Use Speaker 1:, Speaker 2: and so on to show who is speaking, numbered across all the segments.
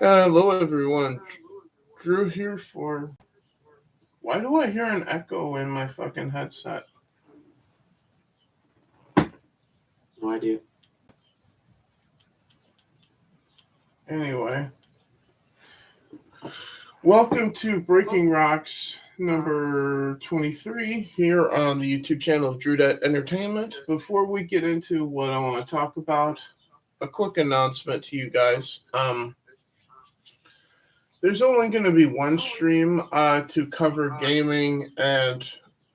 Speaker 1: Hello, everyone. Drew here for. Why do I hear an echo in my fucking headset?
Speaker 2: No idea.
Speaker 1: Anyway, welcome to Breaking Rocks number 23 here on the YouTube channel of Drewdet Entertainment. Before we get into what I want to talk about, a quick announcement to you guys. There's only going to be one stream to cover gaming and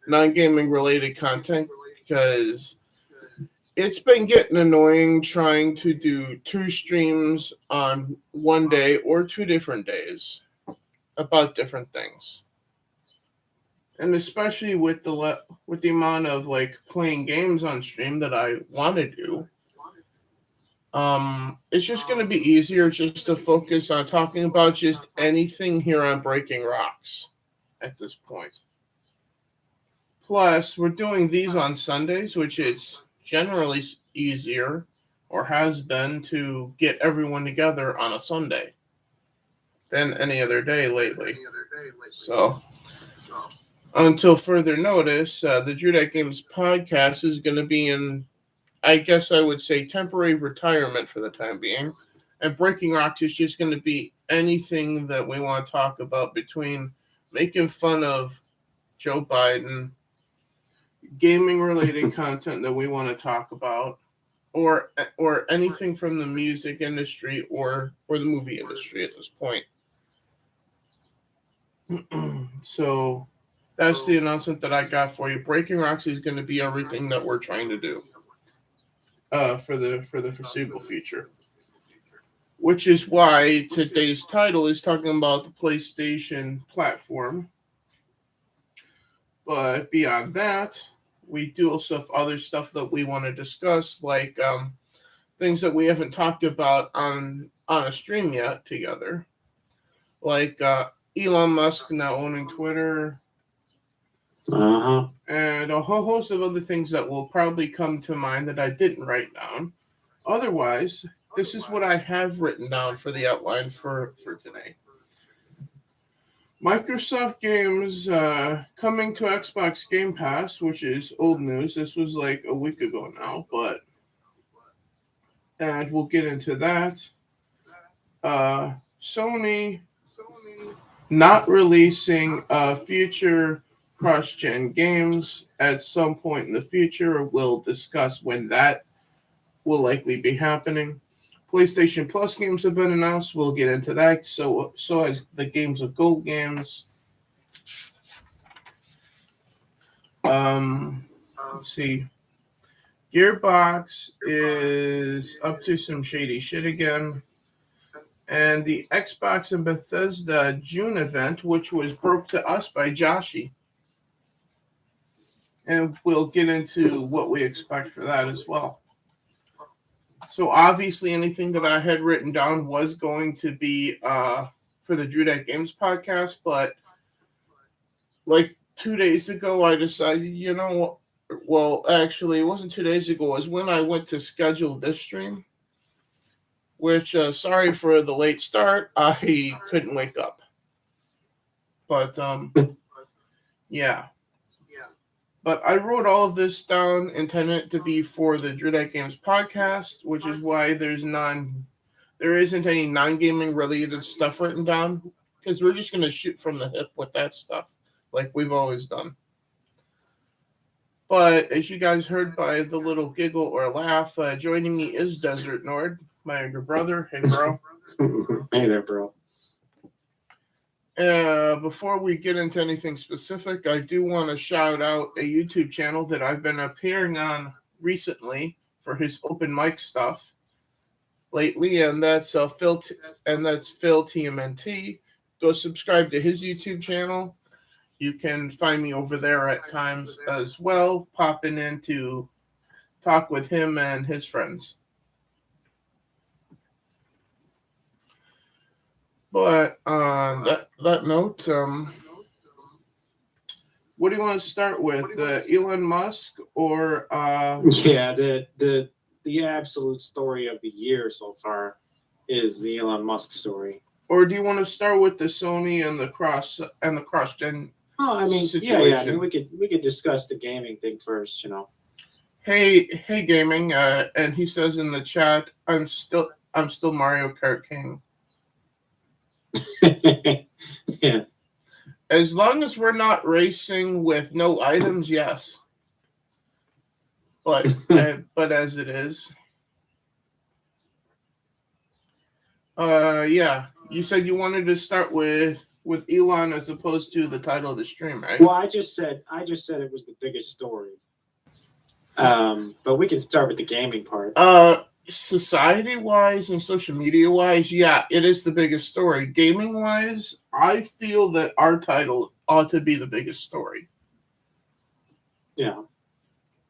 Speaker 1: non-gaming related content because it's been getting annoying trying to do two streams on one day or 2 different days about different things. And especially with the amount of playing games on stream that I want to do, it's just going to be easier just to focus on talking about just anything here on Breaking Rocks at this point. Plus, we're doing these on Sundays, which is generally easier, or has been, to get everyone together on a Sunday than any other day lately. So, until further notice, the Drewdet Games podcast is going to be in, I guess I would say, temporary retirement for the time being. And Breaking Rocks is just going to be anything that we want to talk about, between making fun of Joe Biden, gaming-related content that we want to talk about, or anything from the music industry or the movie industry at this point. So that's the announcement that I got for you. Breaking Rocks is going to be everything that we're trying to do for the foreseeable future. Which is why today's title is talking about the PlayStation platform. But beyond that, we do also have other stuff that we want to discuss, like things that we haven't talked about on a stream yet together. Like Elon Musk now owning Twitter. And a whole host of other things that will probably come to mind that I didn't write down. Otherwise, this is what I have written down for the outline for today. Microsoft games coming to Xbox Game Pass, which is old news. This was like a week ago now, and we'll get into that. Sony not releasing future cross-gen games at some point in the future. We'll discuss when that will likely be happening. PlayStation Plus games have been announced. We'll get into that. So as the Games of Gold games. Let's see. Gearbox is up to some shady shit again. And the Xbox and Bethesda June event, which was broke to us by Joshi. And we'll get into what we expect for that as well. So obviously anything that I had written down was going to be for the Drewdet Games podcast, but like 2 days ago I decided, well, actually it wasn't 2 days ago, it was when I went to schedule this stream, which, sorry for the late start, I couldn't wake up. But, yeah. But I wrote all of this down, intended it to be for the Drewdet Games podcast, which is why there isn't any non-gaming related stuff written down, because we're just going to shoot from the hip with that stuff, like we've always done. But as you guys heard by the little giggle or laugh, joining me is Desert Nord, my younger brother. Hey, bro.
Speaker 2: Hey there, bro.
Speaker 1: Before we get into anything specific, I do want to shout out a YouTube channel that I've been appearing on recently for his open mic stuff lately, and that's Phil TMNT. Go subscribe to his YouTube channel. You can find me over there at times as well, popping in to talk with him and his friends. But on that note, what do you want to start with? Elon Musk or
Speaker 2: Yeah, the absolute story of the year so far is the Elon Musk story.
Speaker 1: Or do you want to start with the Sony and the cross gen
Speaker 2: Oh, I mean,
Speaker 1: situation?
Speaker 2: I mean, we could discuss the gaming thing first, you know.
Speaker 1: Hey, gaming, and he says in the chat, I'm still Mario Kart King.
Speaker 2: Yeah.
Speaker 1: As long as we're not racing with no items, yes. But as it is, yeah. You said you wanted to start with Elon as opposed to the title of the stream, right?
Speaker 2: Well, I just said it was the biggest story. But we can start with the gaming part.
Speaker 1: Society-wise and social media-wise, yeah, it is the biggest story. Gaming-wise, I feel that our title ought to be the biggest story.
Speaker 2: Yeah.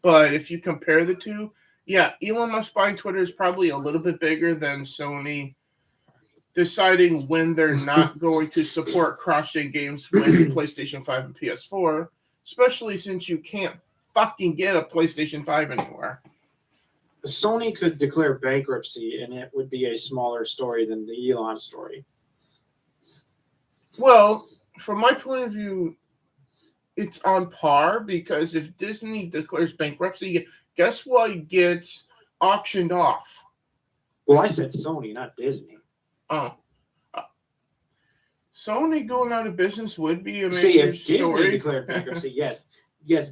Speaker 1: But if you compare the two, yeah, Elon Musk buying Twitter is probably a little bit bigger than Sony deciding when they're not going to support cross-gen games with PlayStation 5 and PS4, especially since you can't fucking get a PlayStation 5 anymore.
Speaker 2: Sony could declare bankruptcy, and it would be a smaller story than the Elon story.
Speaker 1: Well, from my point of view, it's on par, because if Disney declares bankruptcy, guess what gets auctioned off?
Speaker 2: Well, I said Sony, not Disney.
Speaker 1: Oh. Sony going out of business would be a major
Speaker 2: See, if
Speaker 1: story.
Speaker 2: Disney declared bankruptcy, yes,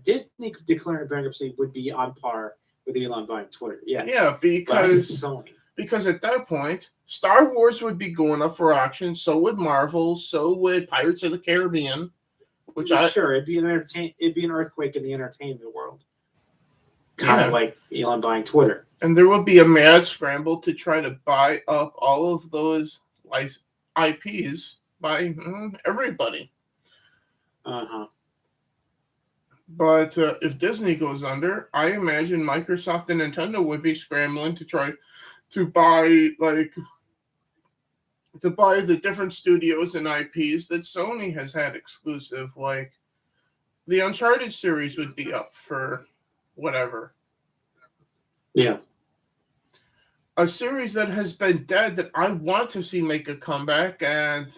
Speaker 2: Disney declaring bankruptcy would be on par with Elon buying Twitter. Yes.
Speaker 1: Yeah, because at that point, Star Wars would be going up for auction. So would Marvel. So would Pirates of the Caribbean.
Speaker 2: Sure, it'd be an earthquake in the entertainment world, kind of like Elon buying Twitter.
Speaker 1: And there would be a mad scramble to try to buy up all of those IPs by everybody. But if Disney goes under, I imagine Microsoft and Nintendo would be scrambling to try to buy the different studios and IPs that Sony has had exclusive. Like the Uncharted series would be up for whatever.
Speaker 2: Yeah.
Speaker 1: A series that has been dead that I want to see make a comeback, and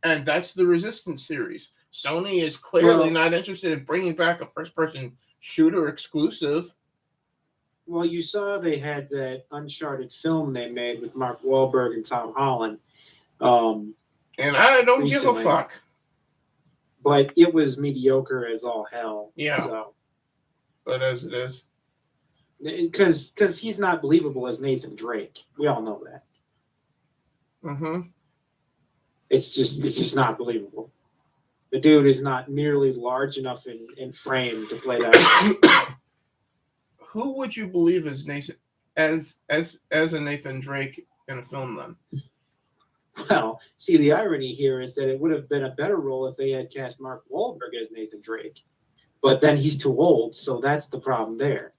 Speaker 1: that's the Resistance series. Sony is clearly not interested in bringing back a first-person shooter exclusive.
Speaker 2: Well, you saw they had that Uncharted film they made with Mark Wahlberg and Tom Holland.
Speaker 1: And I don't give a fuck.
Speaker 2: But it was mediocre as all hell.
Speaker 1: Yeah.
Speaker 2: So.
Speaker 1: But as it is.
Speaker 2: Because he's not believable as Nathan Drake. We all know that.
Speaker 1: Mm-hmm.
Speaker 2: It's just not believable. The dude is not nearly large enough in frame to play that.
Speaker 1: Who would you believe as Nathan as a Nathan Drake in a film then?
Speaker 2: Well, see, the irony here is that it would have been a better role if they had cast Mark Wahlberg as Nathan Drake. But then he's too old, so that's the problem there.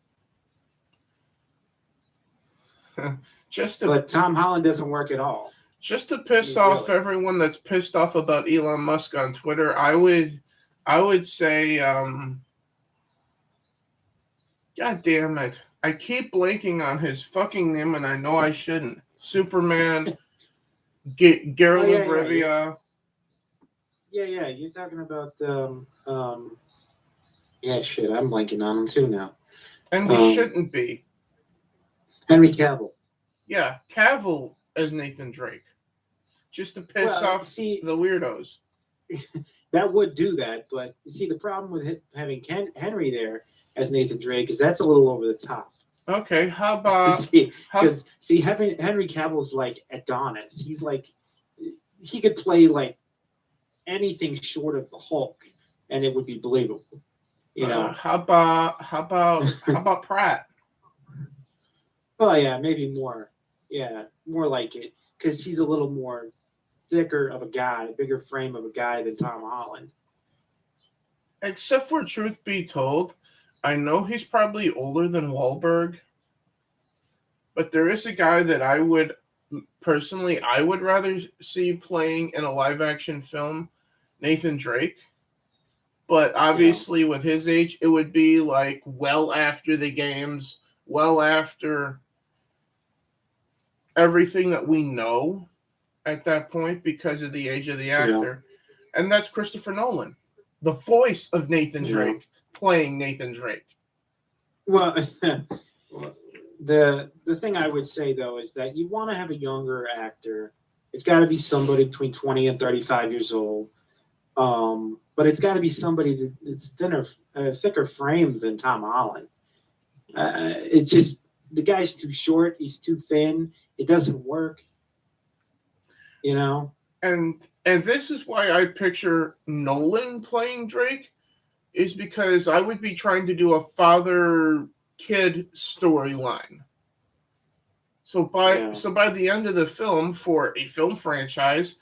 Speaker 2: But Tom Holland doesn't work at all.
Speaker 1: Just to piss off everyone that's pissed off about Elon Musk on Twitter, I would say, God damn it. I keep blanking on his fucking name, and I know I shouldn't. Superman, Geralt of Rivia.
Speaker 2: Yeah, you're talking about, yeah, shit, I'm blanking on him too now.
Speaker 1: And we shouldn't be.
Speaker 2: Henry Cavill.
Speaker 1: Yeah, Cavill as Nathan Drake. Just to piss off the weirdos.
Speaker 2: That would do that, but see, the problem with having Henry there as Nathan Drake is that's a little over the top.
Speaker 1: Okay, how about...
Speaker 2: having Henry Cavill's like Adonis. He's like... He could play like anything short of the Hulk, and it would be believable. You know?
Speaker 1: How about Pratt?
Speaker 2: Oh, yeah, maybe more. Yeah, more like it. Because he's a little more thicker of a guy, bigger frame of a guy than Tom Holland.
Speaker 1: Except for truth be told, I know he's probably older than Wahlberg, but there is a guy that I would rather see playing in a live-action film, Nathan Drake. But obviously, with his age, it would be like well after the games, well after everything that we know. at that point because of the age of the actor. Yeah. And that's Christopher Nolan, the voice of Nathan Drake, playing Nathan Drake.
Speaker 2: Well, the thing I would say, though, is that you want to have a younger actor. It's got to be somebody between 20 and 35 years old. But it's got to be somebody that's thicker framed than Tom Holland. It's just, the guy's too short. He's too thin. It doesn't work.
Speaker 1: And this is why I picture Nolan playing Drake, is because I would be trying to do a father-kid storyline. So by the end of the film, for a film franchise,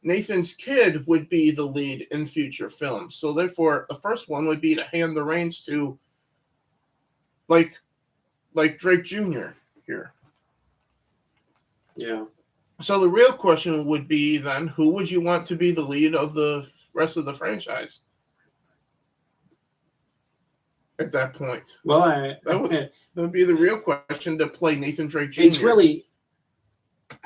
Speaker 1: Nathan's kid would be the lead in future films. So therefore, the first one would be to hand the reins to like Drake Jr. here.
Speaker 2: Yeah.
Speaker 1: So the real question would be then, who would you want to be the lead of the rest of the franchise at that point?
Speaker 2: Well,
Speaker 1: that would be the real question, to play Nathan Drake Jr.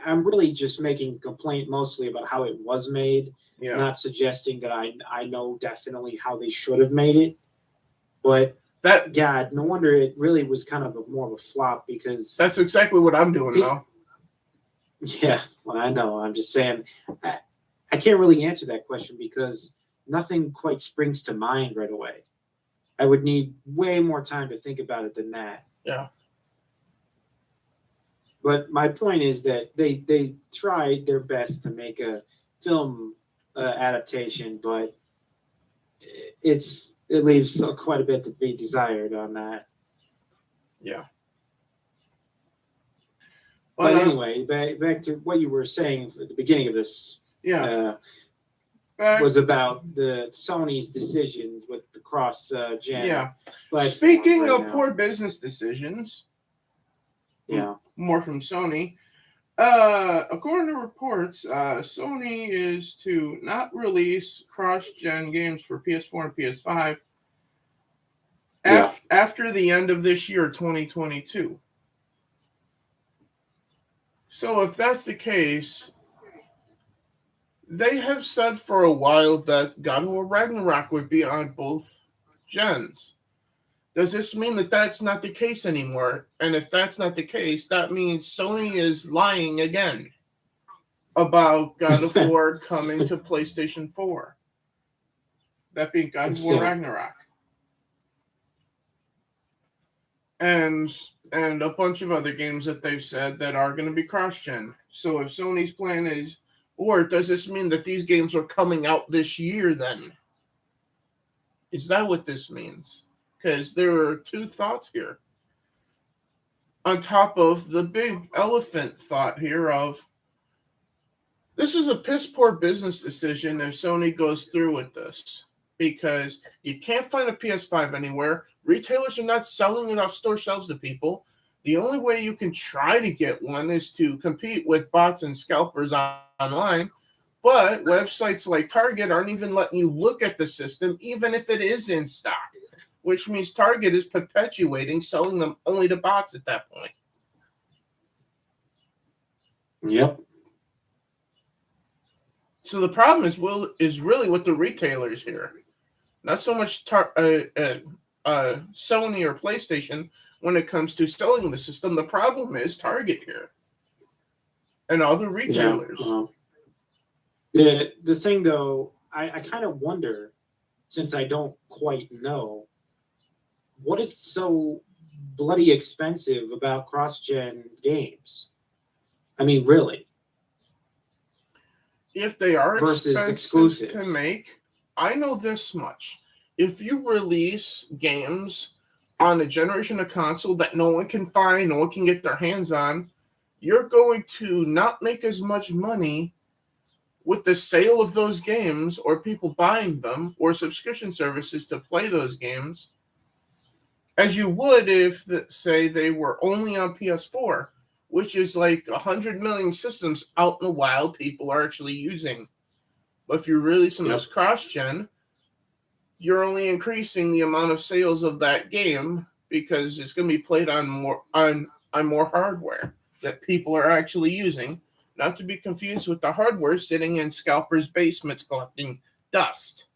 Speaker 2: I'm really just making a complaint mostly about how it was made, not suggesting that I know definitely how they should have made it. But God, no wonder it really was kind of more of a flop, because
Speaker 1: that's exactly what I'm doing now.
Speaker 2: Yeah, well, I know. I'm just saying, I can't really answer that question because nothing quite springs to mind right away. I would need way more time to think about it than that.
Speaker 1: Yeah.
Speaker 2: But my point is that they tried their best to make a film adaptation, but it leaves quite a bit to be desired on that.
Speaker 1: Yeah.
Speaker 2: But anyway, back to what you were saying at the beginning of this.
Speaker 1: Yeah.
Speaker 2: Was about the Sony's decisions with the cross-gen.
Speaker 1: Yeah. Speaking of poor business decisions.
Speaker 2: Yeah.
Speaker 1: More from Sony. According to reports, Sony is to not release cross-gen games for PS4 and PS5 after the end of this year, 2022. So if that's the case, they have said for a while that God of War Ragnarok would be on both gens. Does this mean that that's not the case anymore? And if that's not the case, that means Sony is lying again about God of War coming to PlayStation 4. That being God of War Ragnarok. And a bunch of other games that they've said that are going to be cross-gen. So if Sony's plan is, or does this mean that these games are coming out this year then? Is that what this means? Because there are two thoughts here. On top of the big elephant thought here of, this is a piss poor business decision if Sony goes through with this. Because you can't find a PS5 anywhere. Retailers are not selling it off store shelves to people. The only way you can try to get one is to compete with bots and scalpers online. But websites like Target aren't even letting you look at the system, even if it is in stock. Which means Target is perpetuating selling them only to bots at that point.
Speaker 2: Yep.
Speaker 1: So the problem is really with the retailers here. Not so much Sony or PlayStation when it comes to selling the system. The problem is Target here and other retailers.
Speaker 2: The thing, though, I kind of wonder, since I don't quite know, what is so bloody expensive about cross-gen games? I mean, really?
Speaker 1: If they are expensive
Speaker 2: exclusives
Speaker 1: to make, I know this much. If you release games on a generation of console that no one can find, no one can get their hands on, you're going to not make as much money with the sale of those games or people buying them or subscription services to play those games as you would if, say, they were only on PS4, which is like 100 million systems out in the wild people are actually using. But if you release them as cross-gen, you're only increasing the amount of sales of that game because it's going to be played on more hardware that people are actually using, not to be confused with the hardware sitting in scalpers' basements collecting dust,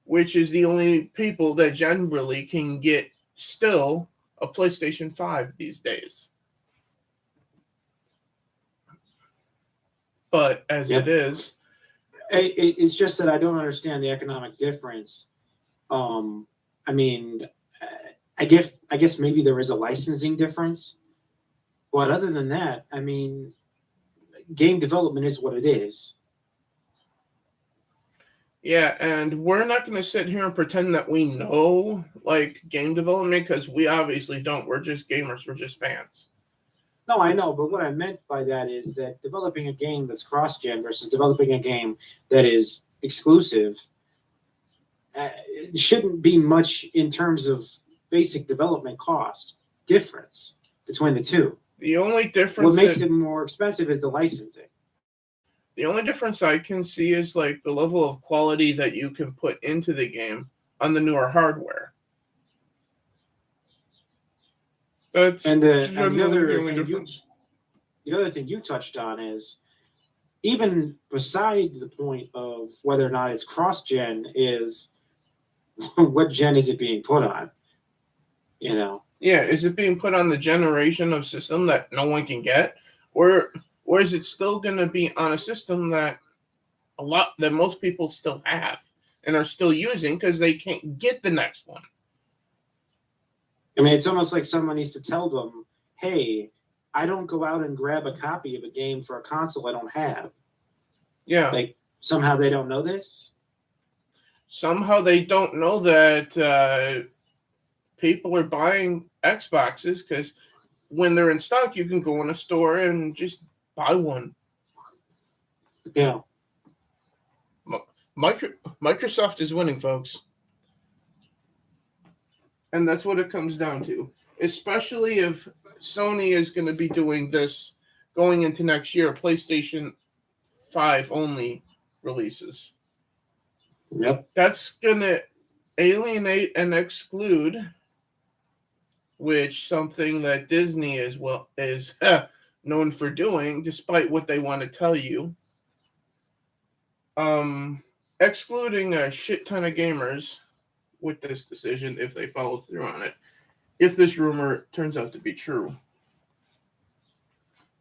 Speaker 1: which is the only people that generally can get still a PlayStation 5 these days. But as it is,
Speaker 2: it's just that I don't understand the economic difference. I mean, I guess maybe there is a licensing difference, but other than that, I mean, game development is what it is.
Speaker 1: Yeah, and we're not going to sit here and pretend that we know like game development, because we obviously don't. We're just gamers. We're just fans.
Speaker 2: No, I know, but what I meant by that is that developing a game that's cross-gen versus developing a game that is exclusive it shouldn't be much in terms of basic development cost difference between the two.
Speaker 1: The only difference,
Speaker 2: what makes it more expensive is the licensing.
Speaker 1: The only difference I can see is like the level of quality that you can put into the game on the newer hardware. That's
Speaker 2: the
Speaker 1: only difference.
Speaker 2: The other thing you touched on is, even beside the point of whether or not it's cross-gen, is what gen is it being put on? You know?
Speaker 1: Yeah, is it being put on the generation of system that no one can get, or is it still going to be on a system that most people still have and are still using because they can't get the next one?
Speaker 2: I mean, it's almost like someone needs to tell them, hey, I don't go out and grab a copy of a game for a console I don't have.
Speaker 1: Yeah.
Speaker 2: Like, somehow they don't know this?
Speaker 1: Somehow they don't know that people are buying Xboxes because when they're in stock, you can go in a store and just buy one.
Speaker 2: Yeah.
Speaker 1: Microsoft is winning, folks. And that's what it comes down to. Especially if Sony is going to be doing this going into next year, PlayStation 5 only releases.
Speaker 2: Yep.
Speaker 1: That's going to alienate and exclude, which something that Disney is known for doing, despite what they want to tell you. Excluding a shit ton of gamers with this decision if they follow through on it, if this rumor turns out to be true.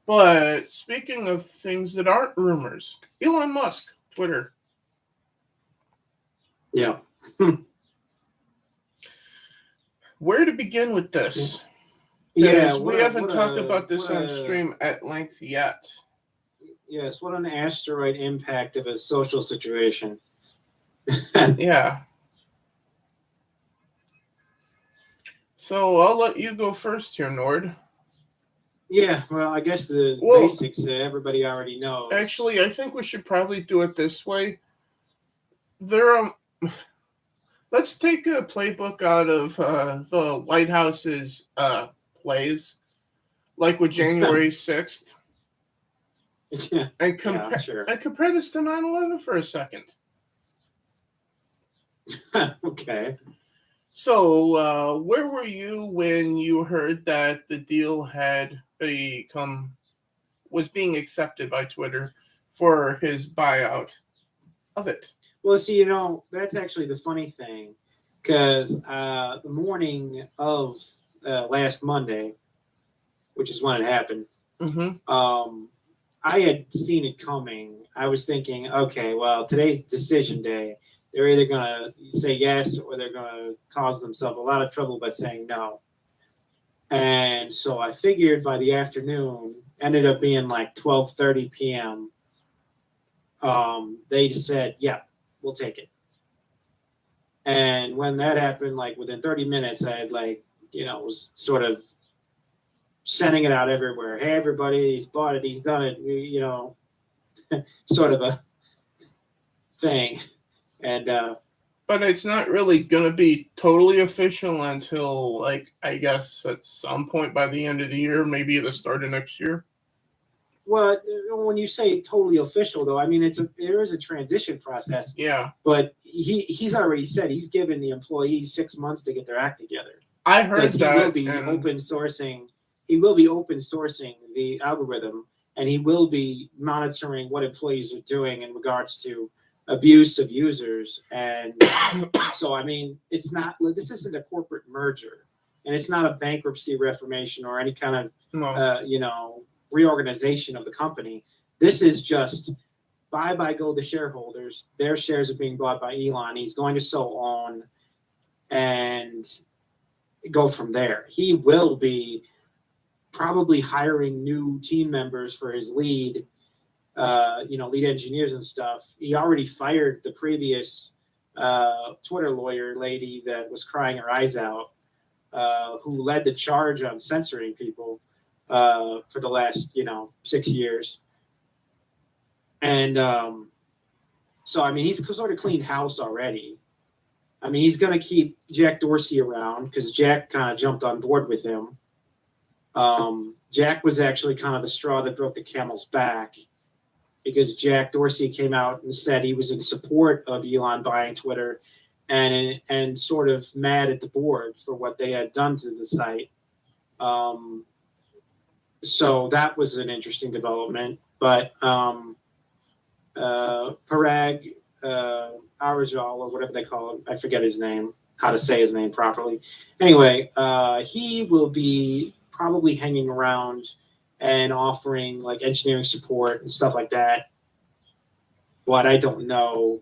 Speaker 1: But speaking of things that aren't rumors, Elon Musk, Twitter.
Speaker 2: Yeah.
Speaker 1: Where to begin with this?
Speaker 2: Yeah,
Speaker 1: we haven't talked about this on stream at length yet.
Speaker 2: Yes, what an asteroid impact of a social situation.
Speaker 1: Yeah. So I'll let you go first here, Nord.
Speaker 2: Yeah, well, I guess the basics everybody already knows.
Speaker 1: Actually, I think we should probably do it this way. Let's take a playbook out of the White House's plays, like with January 6th.
Speaker 2: Yeah,
Speaker 1: and compare this to 9/11 for a second.
Speaker 2: Okay.
Speaker 1: So, where were you when you heard that the deal was being accepted by Twitter for his buyout of it?
Speaker 2: Well, see, that's actually the funny thing, because the morning of last Monday, which is when it happened, I had seen it coming. I was thinking, okay, well, today's decision day. They're either going to say yes or they're going to cause themselves a lot of trouble by saying no. And so I figured by the afternoon, ended up being like 12:30 p.m., they just said, yeah, we'll take it. And when that happened, like within 30 minutes, I had was sort of sending it out everywhere. Hey, everybody, he's bought it, he's done it, sort of a thing. And
Speaker 1: but it's not really going to be totally official until, I guess at some point by the end of the year, maybe at the start of next year.
Speaker 2: Well, when you say totally official, though, I mean there is a transition process.
Speaker 1: Yeah.
Speaker 2: But he's already said he's given the employees 6 months to get their act together.
Speaker 1: I heard that
Speaker 2: he will be open sourcing the algorithm, and he will be monitoring what employees are doing in regards to abuse of users. And so, I mean, this isn't a corporate merger, and it's not a bankruptcy reformation or any kind of, reorganization of the company. This is just bye go the shareholders. Their shares are being bought by Elon. He's going to so on and go from there. He will be probably hiring new team members for his lead engineers and stuff. He already fired the previous Twitter lawyer lady that was crying her eyes out, who led the charge on censoring people for the last 6 years. And so, I mean, he's sort of cleaned house already. I mean, he's going to keep Jack Dorsey around because Jack kind of jumped on board with him. Jack was actually kind of the straw that broke the camel's back, because Jack Dorsey came out and said he was in support of Elon buying Twitter and sort of mad at the board for what they had done to the site. So that was an interesting development. But Parag Arajal, or whatever they call him, I forget his name, how to say his name properly. Anyway, he will be probably hanging around and offering like engineering support and stuff like that. But I don't know.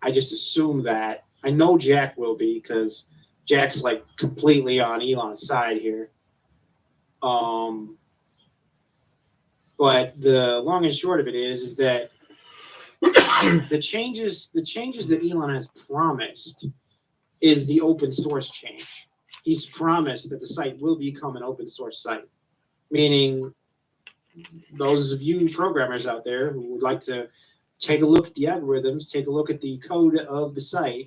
Speaker 2: I just assume that. I know Jack will be, because Jack's like completely on Elon's side here. But the long and short of it is that the changes that Elon has promised is the open source change. He's promised that the site will become an open source site, meaning those of you programmers out there who would like to take a look at the algorithms, take a look at the code of the site,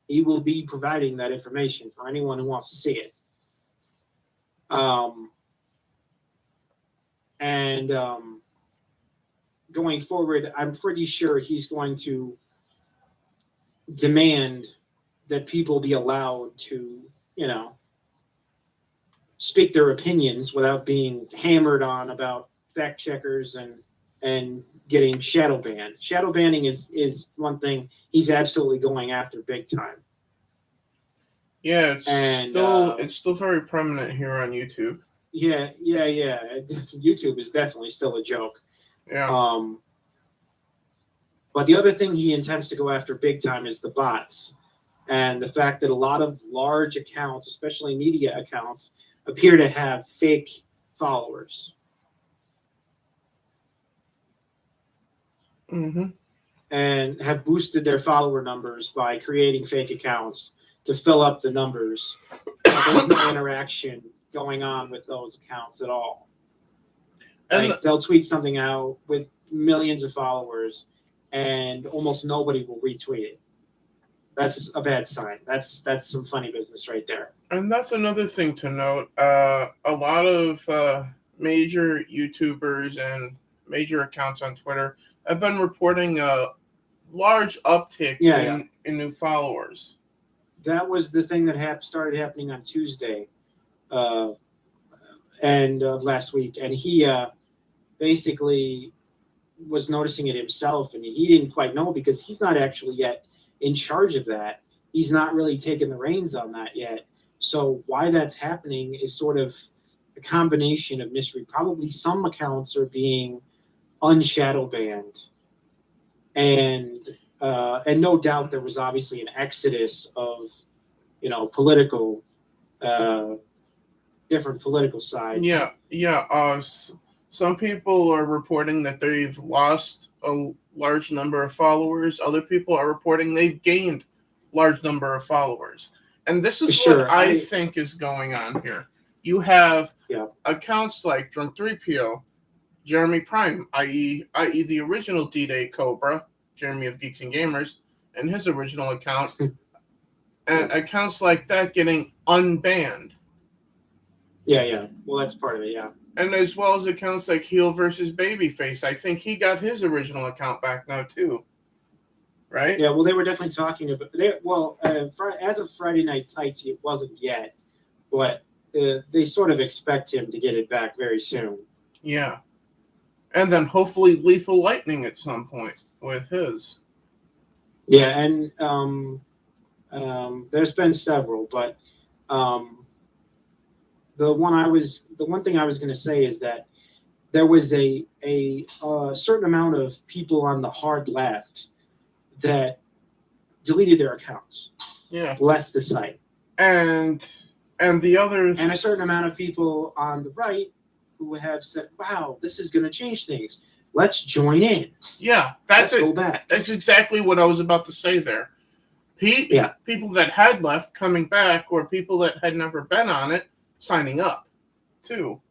Speaker 2: he will be providing that information for anyone who wants to see it. Going forward, I'm pretty sure he's going to demand that people be allowed to, speak their opinions without being hammered on about fact checkers and getting shadow banned. Shadow banning is one thing he's absolutely going after big time.
Speaker 1: Yeah, it's still very prominent here on YouTube.
Speaker 2: Yeah. YouTube is definitely still a joke.
Speaker 1: Yeah.
Speaker 2: But the other thing he intends to go after big time is the bots, and the fact that a lot of large accounts, especially media accounts, appear to have fake followers.
Speaker 1: Mm-hmm.
Speaker 2: And have boosted their follower numbers by creating fake accounts to fill up the numbers. There's no interaction going on with those accounts at all. Like, they'll tweet something out with millions of followers, and almost nobody will retweet it. That's a bad sign. That's some funny business right there.
Speaker 1: And that's another thing to note. A lot of major YouTubers and major accounts on Twitter have been reporting a large uptick in new followers.
Speaker 2: That was the thing that started happening on Tuesday and last week. And he basically was noticing it himself, and he didn't quite know, because he's not actually yet in charge of that. He's not really taken the reins on that yet. So why that's happening is sort of a combination of mystery. Probably some accounts are being unshadow banned, and no doubt there was obviously an exodus of political different political sides.
Speaker 1: Some people are reporting that they've lost a large number of followers. Other people are reporting they've gained large number of followers. And this is what I think is going on here. You have accounts like Drunk3PO, Jeremy Prime, i.e. the original D-Day Cobra, Jeremy of Geeks and Gamers, and his original account, and accounts like that getting unbanned.
Speaker 2: Yeah. Well, that's part of it, yeah.
Speaker 1: And as well as accounts like Heel versus Babyface. I think he got his original account back now, too. Right?
Speaker 2: Yeah, well, they were definitely talking about... as of Friday Night Tights, it wasn't yet. But they sort of expect him to get it back very soon.
Speaker 1: Yeah. And then hopefully Lethal Lightning at some point with his.
Speaker 2: Yeah, and there's been several, but the one thing I was going to say is that there was a certain amount of people on the hard left that deleted their accounts, left the site,
Speaker 1: and the others,
Speaker 2: and a certain amount of people on the right who have said, "Wow, this is going to change things. Let's join in."
Speaker 1: Yeah,
Speaker 2: let's go back.
Speaker 1: That's exactly what I was about to say there. People that had left coming back, or people that had never been on it signing up too,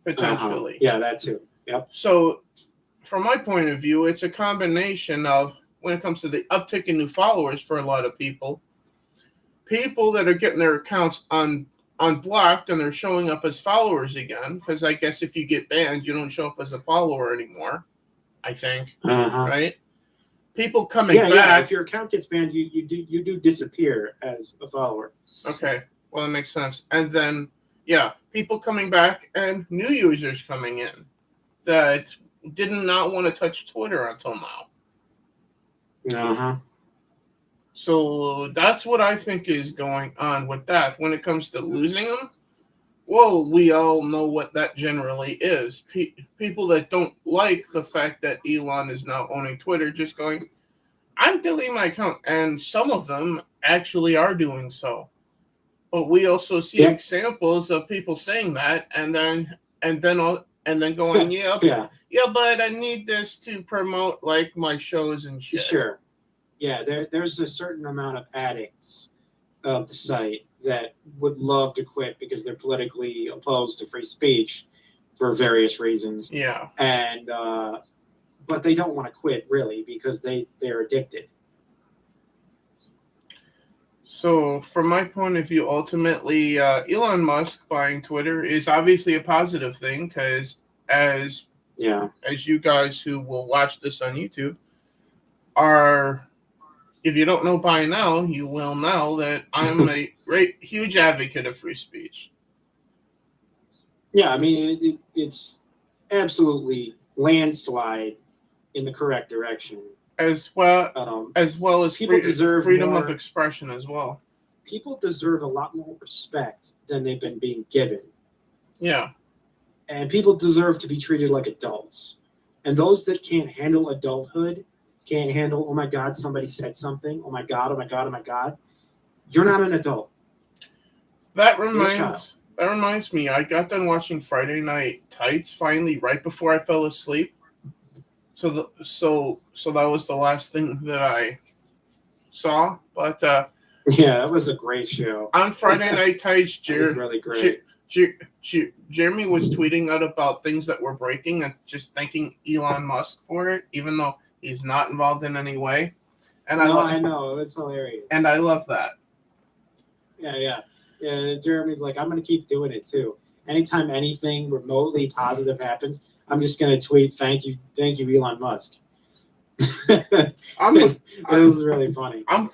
Speaker 1: potentially.
Speaker 2: Yeah, that too. Yep.
Speaker 1: So, from my point of view, it's a combination of, when it comes to the uptick in new followers for a lot of people that are getting their accounts unblocked and they're showing up as followers again, because I guess if you get banned, you don't show up as a follower anymore, I think, right? People coming back.
Speaker 2: Yeah, if your account gets banned, you do disappear as a follower.
Speaker 1: Okay, well, that makes sense. And then, people coming back and new users coming in that did not want to touch Twitter until now. So that's what I think is going on with that. When it comes to losing them, well, we all know what that generally is. People that don't like the fact that Elon is now owning Twitter just going, I'm deleting my account. And some of them actually are doing so. But we also see examples of people saying that and then going, but I need this to promote like my shows and shit.
Speaker 2: Sure. Yeah, there's a certain amount of addicts of the site that would love to quit because they're politically opposed to free speech for various reasons.
Speaker 1: Yeah.
Speaker 2: And but they don't want to quit really because they're addicted.
Speaker 1: So from my point of view, ultimately, Elon Musk buying Twitter is obviously a positive thing because as you guys who will watch this on YouTube are, if you don't know by now, you will know that I'm a huge advocate of free speech.
Speaker 2: Yeah, I mean, it's absolutely landslide in the correct direction.
Speaker 1: As well as freedom of expression as well.
Speaker 2: People deserve a lot more respect than they've been being given.
Speaker 1: Yeah.
Speaker 2: And people deserve to be treated like adults. And those that can't handle adulthood, can't handle, oh my God, somebody said something. Oh my God, oh my God, oh my God. You're not an adult.
Speaker 1: That reminds me, I got done watching Friday Night Tights finally right before I fell asleep. So that was the last thing that I saw. But
Speaker 2: yeah, it was a great show.
Speaker 1: On Friday Night Tights,
Speaker 2: really great.
Speaker 1: Jeremy was tweeting out about things that were breaking and just thanking Elon Musk for it, even though he's not involved in any way. And I
Speaker 2: know, it was hilarious.
Speaker 1: And I love that.
Speaker 2: Yeah. Jeremy's like, I'm gonna keep doing it too. Anytime anything remotely positive happens, I'm just gonna tweet, thank you, Elon Musk. It was really funny.
Speaker 1: I'm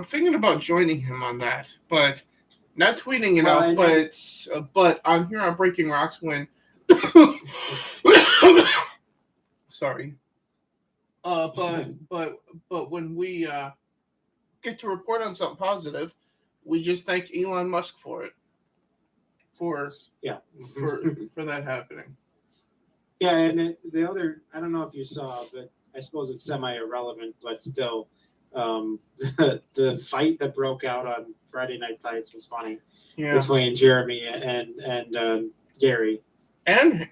Speaker 1: thinking about joining him on that, but not tweeting it out. But I'm here on Breaking Rocks when. Sorry. But when we get to report on something positive, we just thank Elon Musk for it. For that happening.
Speaker 2: Yeah, and the other, I don't know if you saw, but I suppose it's semi-irrelevant, but still, the fight that broke out on Friday Night Tights was funny. Yeah. Between Jeremy and Gary.
Speaker 1: And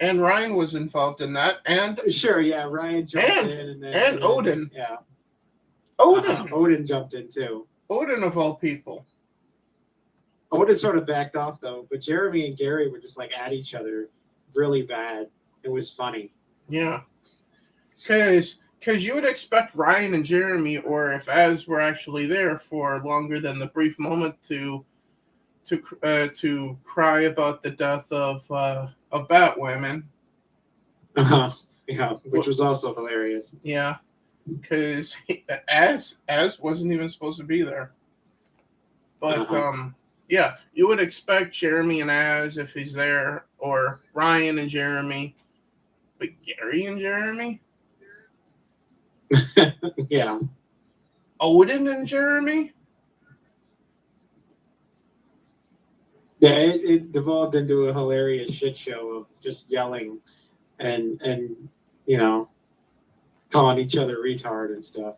Speaker 1: Ryan was involved in that. And
Speaker 2: sure, yeah, Ryan jumped in.
Speaker 1: And Odin.
Speaker 2: Yeah.
Speaker 1: Odin.
Speaker 2: Odin jumped in too.
Speaker 1: Odin of all people.
Speaker 2: Odin sort of backed off though, but Jeremy and Gary were just like at each other really bad. It was funny.
Speaker 1: Yeah. Because you would expect Ryan and Jeremy, or if Az were actually there for longer than the brief moment to cry about the death of Batwoman.
Speaker 2: Yeah, which was also hilarious.
Speaker 1: Yeah, because Az wasn't even supposed to be there. But yeah, you would expect Jeremy and Az, if he's there, or Ryan and Jeremy, but Gary and Jeremy,
Speaker 2: Yeah.
Speaker 1: Odin and Jeremy.
Speaker 2: Yeah, it devolved into a hilarious shit show of just yelling and you know, calling each other retard and stuff.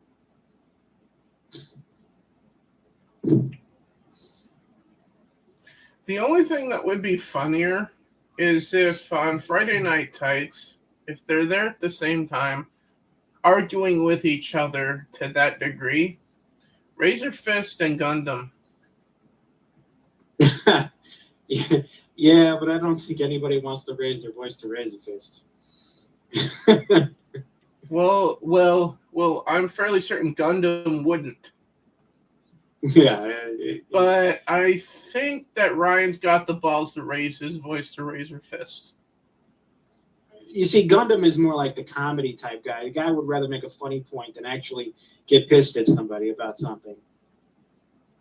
Speaker 1: The only thing that would be funnier is if on Friday Night Tights, if they're there at the same time, arguing with each other to that degree, Razor Fist and Gundam.
Speaker 2: Yeah, but I don't think anybody wants to raise their voice to Razor Fist.
Speaker 1: Well, I'm fairly certain Gundam wouldn't.
Speaker 2: Yeah.
Speaker 1: But I think that Ryan's got the balls to raise his voice to Razor Fist.
Speaker 2: You see, Gundam is more like the comedy type guy. The guy would rather make a funny point than actually get pissed at somebody about something.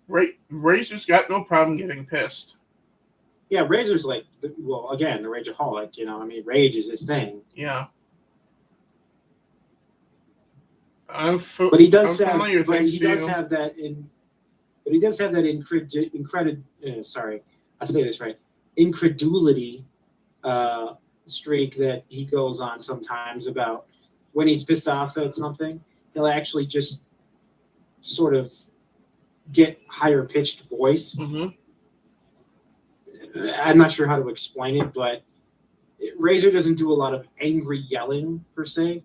Speaker 1: Razor's got no problem getting pissed.
Speaker 2: Yeah, Razor's like, well, again, the rageaholic. You know, I mean, rage is his thing.
Speaker 1: Yeah.
Speaker 2: But he does have that incredulity streak that he goes on sometimes about when he's pissed off at something. He'll actually just sort of get higher pitched voice.
Speaker 1: Mm-hmm.
Speaker 2: I'm not sure how to explain it, but Razor doesn't do a lot of angry yelling per se.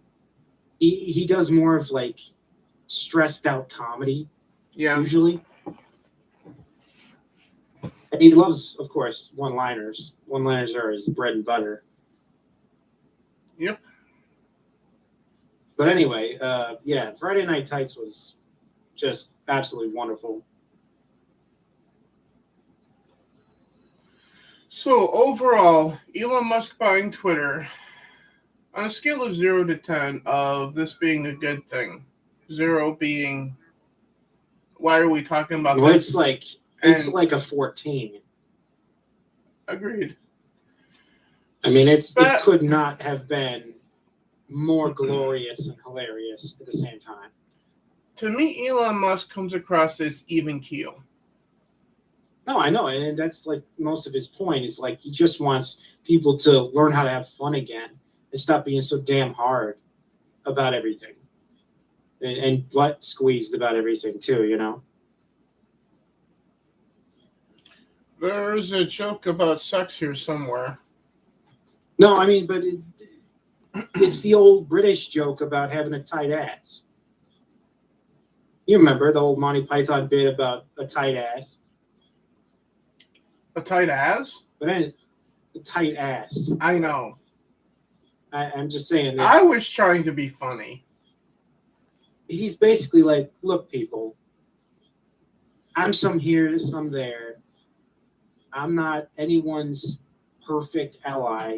Speaker 2: He does more of like stressed out comedy, usually. And he loves, of course, one-liners. One-liners are his bread and butter.
Speaker 1: Yep.
Speaker 2: But anyway, yeah, Friday Night Tights was just absolutely wonderful.
Speaker 1: So overall, Elon Musk buying Twitter, on a scale of 0 to 10 of this being a good thing, 0 being, why are we talking about
Speaker 2: well,
Speaker 1: this?
Speaker 2: It's like a 14.
Speaker 1: Agreed.
Speaker 2: I mean, it could not have been more glorious and hilarious at the same time.
Speaker 1: To me, Elon Musk comes across as even keel.
Speaker 2: No, I know, and that's like most of his point is like he just wants people to learn how to have fun again and stop being so damn hard about everything and butt squeezed about everything too, you know.
Speaker 1: There's a joke about sex here somewhere.
Speaker 2: No, I mean, but it's the old British joke about having a tight ass. You remember the old Monty Python bit about a tight ass?
Speaker 1: A tight ass?
Speaker 2: But then, a tight ass.
Speaker 1: I know.
Speaker 2: I'm just saying that.
Speaker 1: I was trying to be funny.
Speaker 2: He's basically like, look, people, I'm some here, some there. I'm not anyone's perfect ally,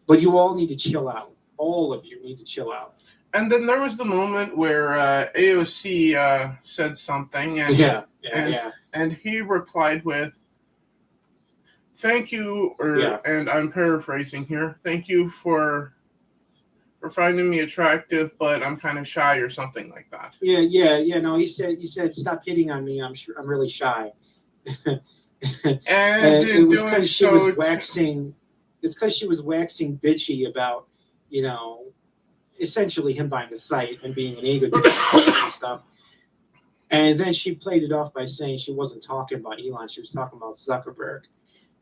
Speaker 2: but you all need to chill out. All of you need to chill out.
Speaker 1: And then there was the moment where AOC said something, and and he replied with, "Thank you," and I'm paraphrasing here. "Thank you for finding me attractive, but I'm kind of shy," or something like that.
Speaker 2: Yeah. No, he said, "Stop hitting on me. I'm really shy."
Speaker 1: and
Speaker 2: it was because she was
Speaker 1: waxing.
Speaker 2: It's because she was waxing bitchy about, you know, essentially him buying the site and being an egotist and stuff. And then she played it off by saying she wasn't talking about Elon; she was talking about Zuckerberg.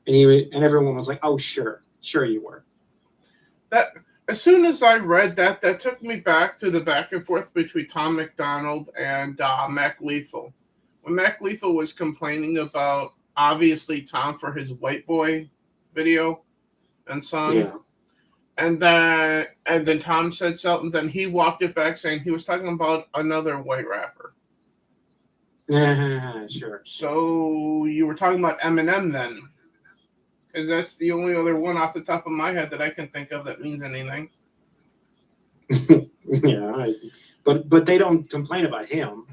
Speaker 2: And everyone was like, "Oh, sure you were."
Speaker 1: That as soon as I read that took me back to the back and forth between Tom McDonald and Mac Lethal. When Mac Lethal was complaining about obviously Tom for his white boy video and song, and then Tom said something, then he walked it back saying he was talking about another white rapper.
Speaker 2: Sure.
Speaker 1: So you were talking about Eminem then? Because that's the only other one off the top of my head that I can think of that means anything.
Speaker 2: Yeah, but they don't complain about him.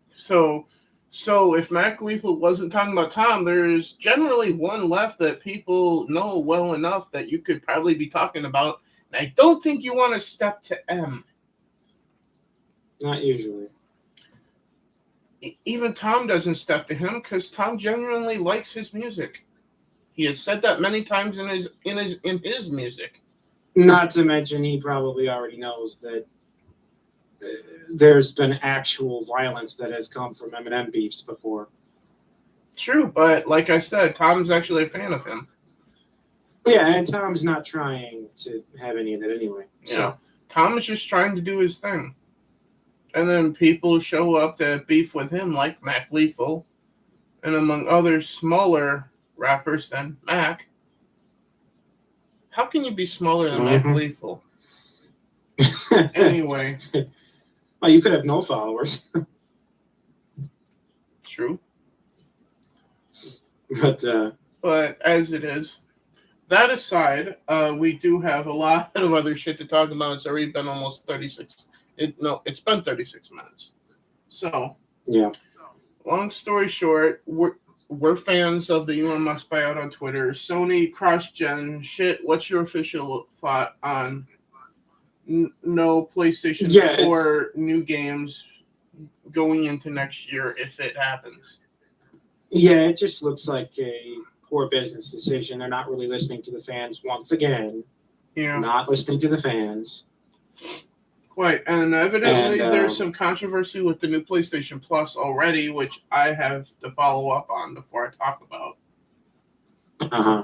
Speaker 1: So So if Mac Lethal wasn't talking about Tom, there's generally one left that people know well enough that you could probably be talking about. And I don't think you want to step to M.
Speaker 2: Not usually.
Speaker 1: Even Tom doesn't step to him because Tom genuinely likes his music. He has said that many times in his music.
Speaker 2: Not to mention, he probably already knows that there's been actual violence that has come from Eminem beefs before.
Speaker 1: True, but like I said, Tom's actually a fan of him.
Speaker 2: Yeah, and Tom's not trying to have any of that anyway. So.
Speaker 1: Yeah, Tom is just trying to do his thing. And then people show up to beef with him, like Mac Lethal, and among other smaller rappers than Mac. How can you be smaller than Mac Lethal? Anyway.
Speaker 2: Well, you could have no followers.
Speaker 1: True.
Speaker 2: But
Speaker 1: as it is, that aside, we do have a lot of other shit to talk about. It's already been almost 36. It's been 36 minutes. So,
Speaker 2: yeah.
Speaker 1: Long story short, we're fans of the Elon Musk buyout on Twitter. Sony cross-gen shit. What's your official thought on no PlayStation 4 new games going into next year if it happens?
Speaker 2: Yeah, it just looks like a poor business decision. They're not really listening to the fans once again.
Speaker 1: Yeah.
Speaker 2: Not listening to the fans.
Speaker 1: Right, and evidently there's some controversy with the new PlayStation Plus already, which I have to follow up on before I talk about.
Speaker 2: Uh-huh.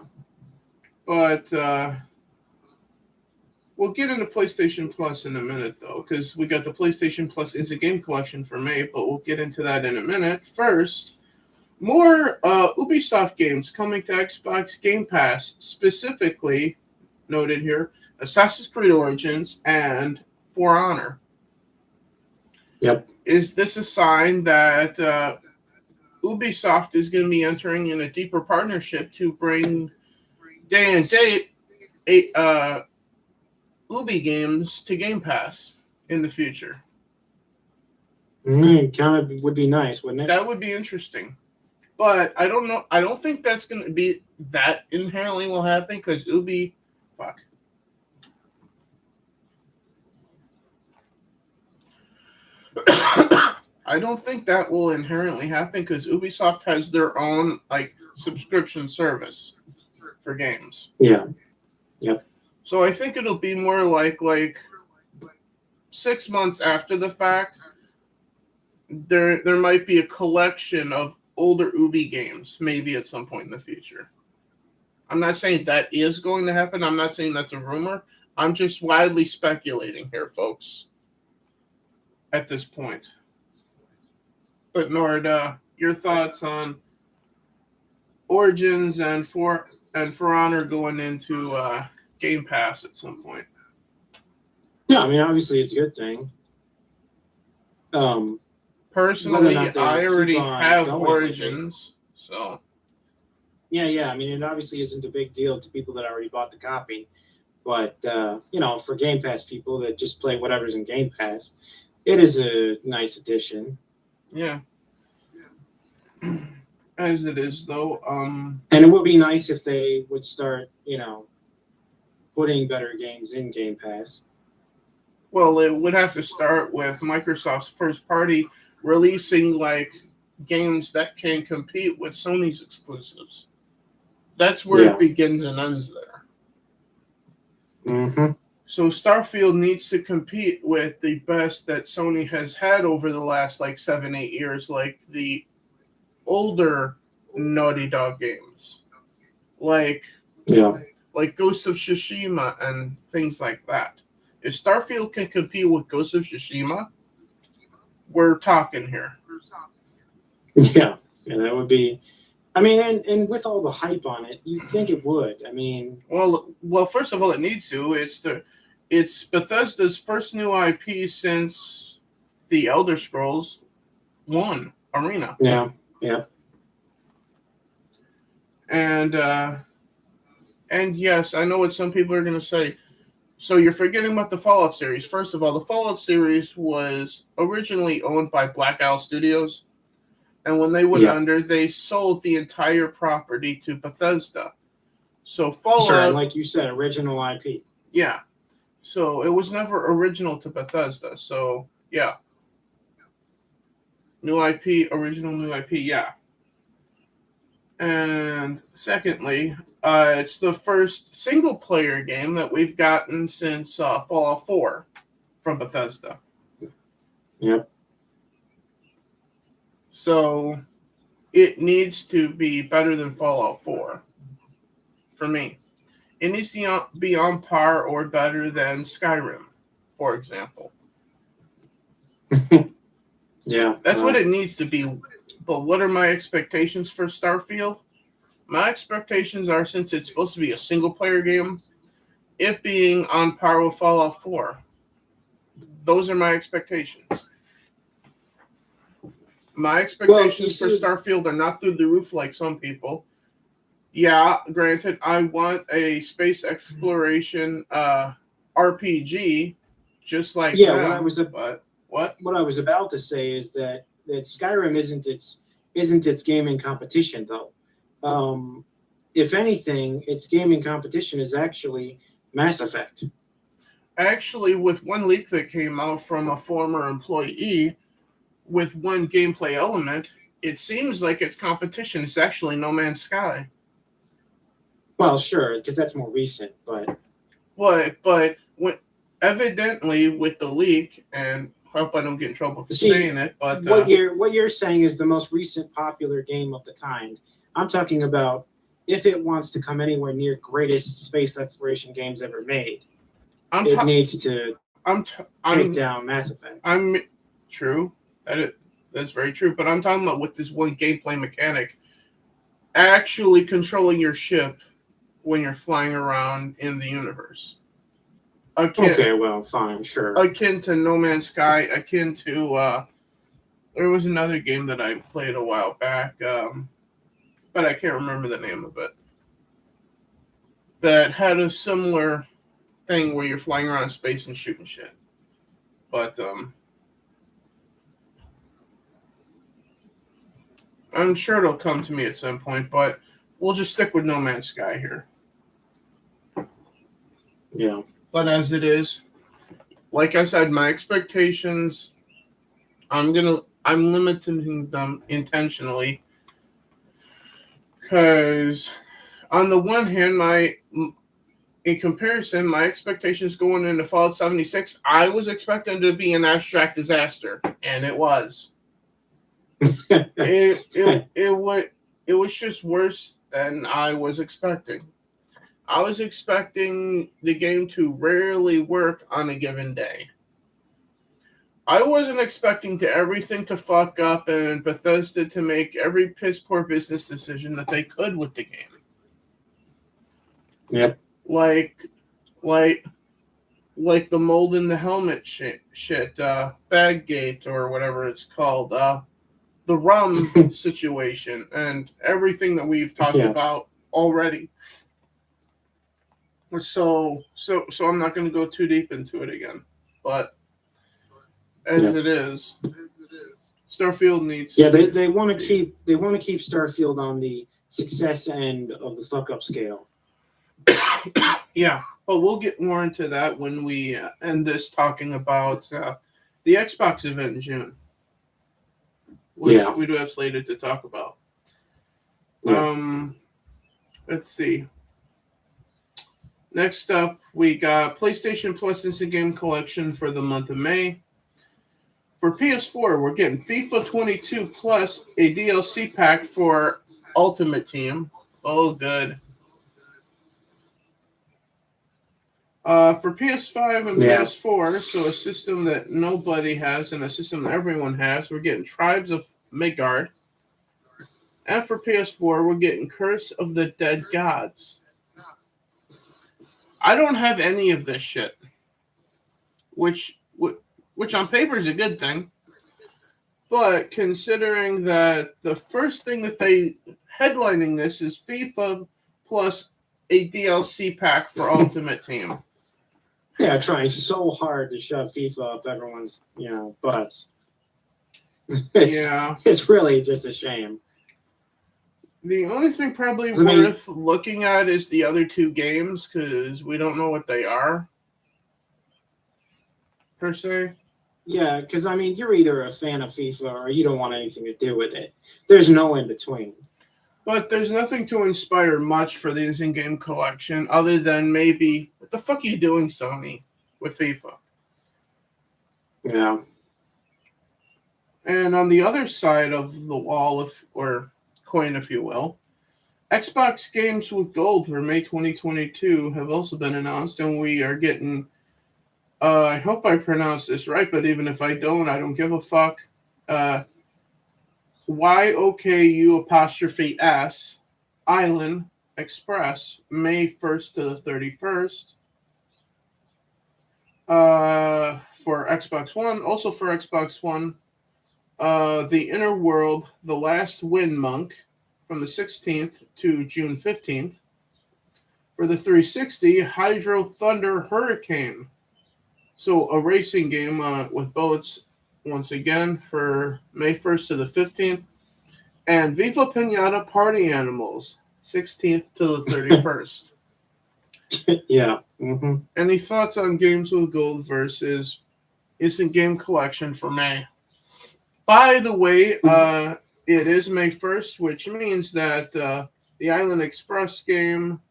Speaker 1: But we'll get into PlayStation Plus in a minute, though, because we got the PlayStation Plus Is a Game collection for May, but we'll get into that in a minute. First, more Ubisoft games coming to Xbox Game Pass, specifically, noted here, Assassin's Creed Origins and For Honor.
Speaker 2: Yep.
Speaker 1: Is this a sign that Ubisoft is going to be entering in a deeper partnership to bring day and date Ubi games to Game Pass in the future?
Speaker 2: Kind of would be nice, wouldn't it?
Speaker 1: That would be interesting. But I don't know. I don't think that's going to be that inherently will happen because Ubi, fuck. I don't think that will inherently happen because Ubisoft has their own subscription service for games.
Speaker 2: Yeah. Yep.
Speaker 1: So I think it'll be more like 6 months after the fact. There might be a collection of older Ubi games, maybe at some point in the future. I'm not saying that is going to happen. I'm not saying that's a rumor. I'm just wildly speculating here, folks, at this point. But Nord, your thoughts on Origins and For Honor going into Game Pass at some point?
Speaker 2: Yeah, I mean, obviously it's a good thing.
Speaker 1: Personally, I already have Origins, so.
Speaker 2: Yeah. I mean, it obviously isn't a big deal to people that already bought the copy. But, for Game Pass people that just play whatever's in Game Pass, it is a nice addition.
Speaker 1: Yeah. As it is, though.
Speaker 2: And it would be nice if they would start, putting better games in Game Pass.
Speaker 1: Well, it would have to start with Microsoft's first party releasing games that can compete with Sony's exclusives. That's where it begins and ends there.
Speaker 2: Mm-hmm.
Speaker 1: So Starfield needs to compete with the best that Sony has had over the last 7-8 years, like the older Naughty Dog games, like Ghost of Tsushima and things like that. If Starfield can compete with Ghost of Tsushima, we're talking here.
Speaker 2: Yeah, that would be. I mean, and with all the hype on it, you'd think it would. I mean,
Speaker 1: well, first of all, it needs to. It's Bethesda's first new IP since the Elder Scrolls 1 Arena.
Speaker 2: Yeah.
Speaker 1: And yes, I know what some people are going to say. So you're forgetting about the Fallout series. First of all, the Fallout series was originally owned by Black Owl Studios. And when they went
Speaker 2: Yeah.
Speaker 1: under, they sold the entire property to Bethesda. So
Speaker 2: Sure,
Speaker 1: Fallout,
Speaker 2: and like you said, original IP.
Speaker 1: yeah. So it was never original to Bethesda. So yeah, new IP, original new IP, yeah. And secondly, it's the first single player game that we've gotten since Fallout 4 from Bethesda.
Speaker 2: Yep.
Speaker 1: So it needs to be better than Fallout 4 for me. It needs to be on par or better than Skyrim, for example.
Speaker 2: Yeah.
Speaker 1: That's what it needs to be. But what are my expectations for Starfield? My expectations are, since it's supposed to be a single player game, it being on par with Fallout 4. Those are my expectations. My expectations for Starfield are not through the roof like some people. Yeah, granted, I want a space exploration RPG just like
Speaker 2: Yeah,
Speaker 1: them.
Speaker 2: What I was about to say is that Skyrim isn't its gaming competition though. If anything, its gaming competition is actually Mass Effect.
Speaker 1: Actually, with one leak that came out from a former employee, with one gameplay element, it seems like its competition is actually No Man's Sky.
Speaker 2: Well, sure, because that's more recent, but
Speaker 1: when, evidently with the leak, and I hope I don't get in trouble for saying it, but
Speaker 2: what you're saying is the most recent popular game of the kind. I'm talking about if it wants to come anywhere near greatest space exploration games ever made, it needs to take down Mass Effect.
Speaker 1: True. That's very true. But I'm talking about with this one gameplay mechanic, actually controlling your ship when you're flying around in the universe.
Speaker 2: Okay, well, fine, sure.
Speaker 1: Akin to No Man's Sky, akin to there was another game that I played a while back, but I can't remember the name of it, that had a similar thing where you're flying around space and shooting shit. But I'm sure it'll come to me at some point, but we'll just stick with No Man's Sky here.
Speaker 2: Yeah.
Speaker 1: But as it is, like I said, my expectations, I'm limiting them intentionally, because on the one hand, in comparison, my expectations going into Fallout 76, I was expecting to be an abstract disaster, and it was. It was just worse than I was expecting. I was expecting the game to rarely work on a given day. I wasn't expecting everything to fuck up and Bethesda to make every piss poor business decision that they could with the game.
Speaker 2: Yep.
Speaker 1: Like the mold in the helmet shit, Baggate or whatever it's called, the rum situation, and everything that we've talked about already. So I'm not going to go too deep into it again, but as it is, Starfield needs.
Speaker 2: Yeah, they want to keep Starfield on the success end of the fuck up scale.
Speaker 1: Yeah, but we'll get more into that when we end this talking about the Xbox event in June, which we do have slated to talk about. Yeah. Let's see. Next up, we got PlayStation Plus Instant Game Collection for the month of May. For PS4, we're getting FIFA 22 plus a DLC pack for Ultimate Team. Oh, good. For PS5 and PS4, so a system that nobody has and a system that everyone has, we're getting Tribes of Midgard. And for PS4, we're getting Curse of the Dead Gods. I don't have any of this shit, which on paper is a good thing. But considering that the first thing that they headlining this is FIFA plus a DLC pack for Ultimate Team.
Speaker 2: Yeah, trying so hard to shove FIFA up everyone's, butts. It's really just a shame.
Speaker 1: The only thing probably
Speaker 2: I mean,
Speaker 1: worth looking at is the other two games because we don't know what they are, per se.
Speaker 2: yeah, because I mean, you're either a fan of FIFA or you don't want anything to do with it. There's no in between.
Speaker 1: But there's nothing to inspire much for the in-game collection other than maybe, what the fuck are you doing, Sony, with FIFA?
Speaker 2: Yeah.
Speaker 1: And on the other side of the wall, or coin, if you will, Xbox games with gold for May 2022 have also been announced, and we are getting, I hope I pronounced this right, but even if I don't give a fuck. YOKU' Island Express, May 1st to the 31st. For Xbox One, also for Xbox One, The Inner World, The Last Wind Monk, from the 16th to June 15th. For the 360, Hydro Thunder Hurricane. So a racing game with boats, once again, for May 1st to the 15th. And Viva Pinata Party Animals, 16th to the 31st.
Speaker 2: Yeah. Mm-hmm.
Speaker 1: Any thoughts on games with gold versus instant game collection for May? By the way, it is May 1st, which means that the Island Express game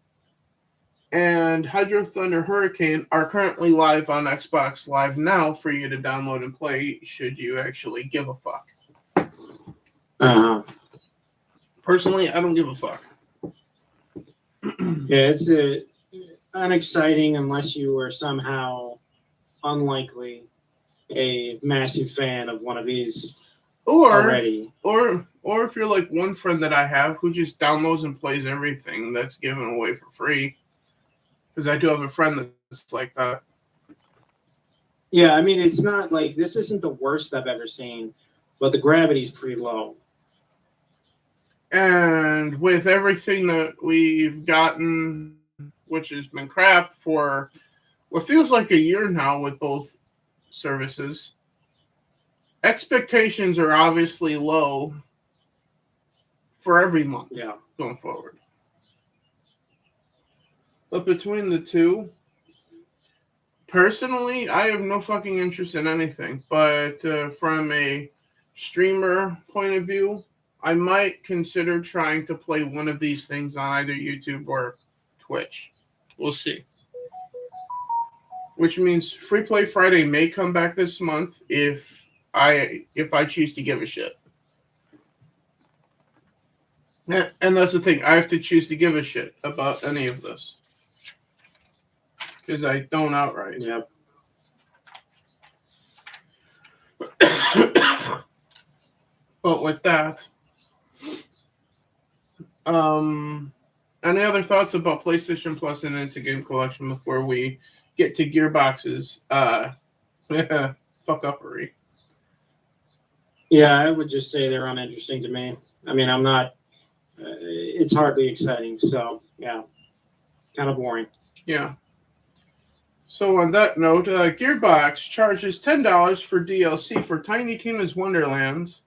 Speaker 1: and Hydro Thunder Hurricane are currently live on Xbox Live now for you to download and play should you actually give a fuck. Personally, I don't give a fuck.
Speaker 2: Yeah, it's unexciting unless you were somehow unlikely a massive fan of one of these already.
Speaker 1: Or if you're like one friend that I have who just downloads and plays everything that's given away for free. Because I do have a friend that's like that.
Speaker 2: Yeah, I mean, it's not like, this isn't the worst I've ever seen, but the gravity's pretty low.
Speaker 1: And with everything that we've gotten, which has been crap for what feels like a year now with both services, expectations are obviously low for every month going forward. But between the two, personally, I have no fucking interest in anything. But from a streamer point of view, I might consider trying to play one of these things on either YouTube or Twitch. We'll see. Which means Free Play Friday may come back this month if I choose to give a shit. And that's the thing. I have to choose to give a shit about any of this. Because I don't outright.
Speaker 2: Yep.
Speaker 1: But with that, any other thoughts about PlayStation Plus and Instant Game Collection before we get to Gearbox's fuck-uppery?
Speaker 2: Yeah, I would just say they're uninteresting to me. I mean, I'm not, it's hardly exciting. So, yeah, kind of boring.
Speaker 1: Yeah. So on that note, Gearbox charges $10 for DLC for Tiny Tina's Wonderlands.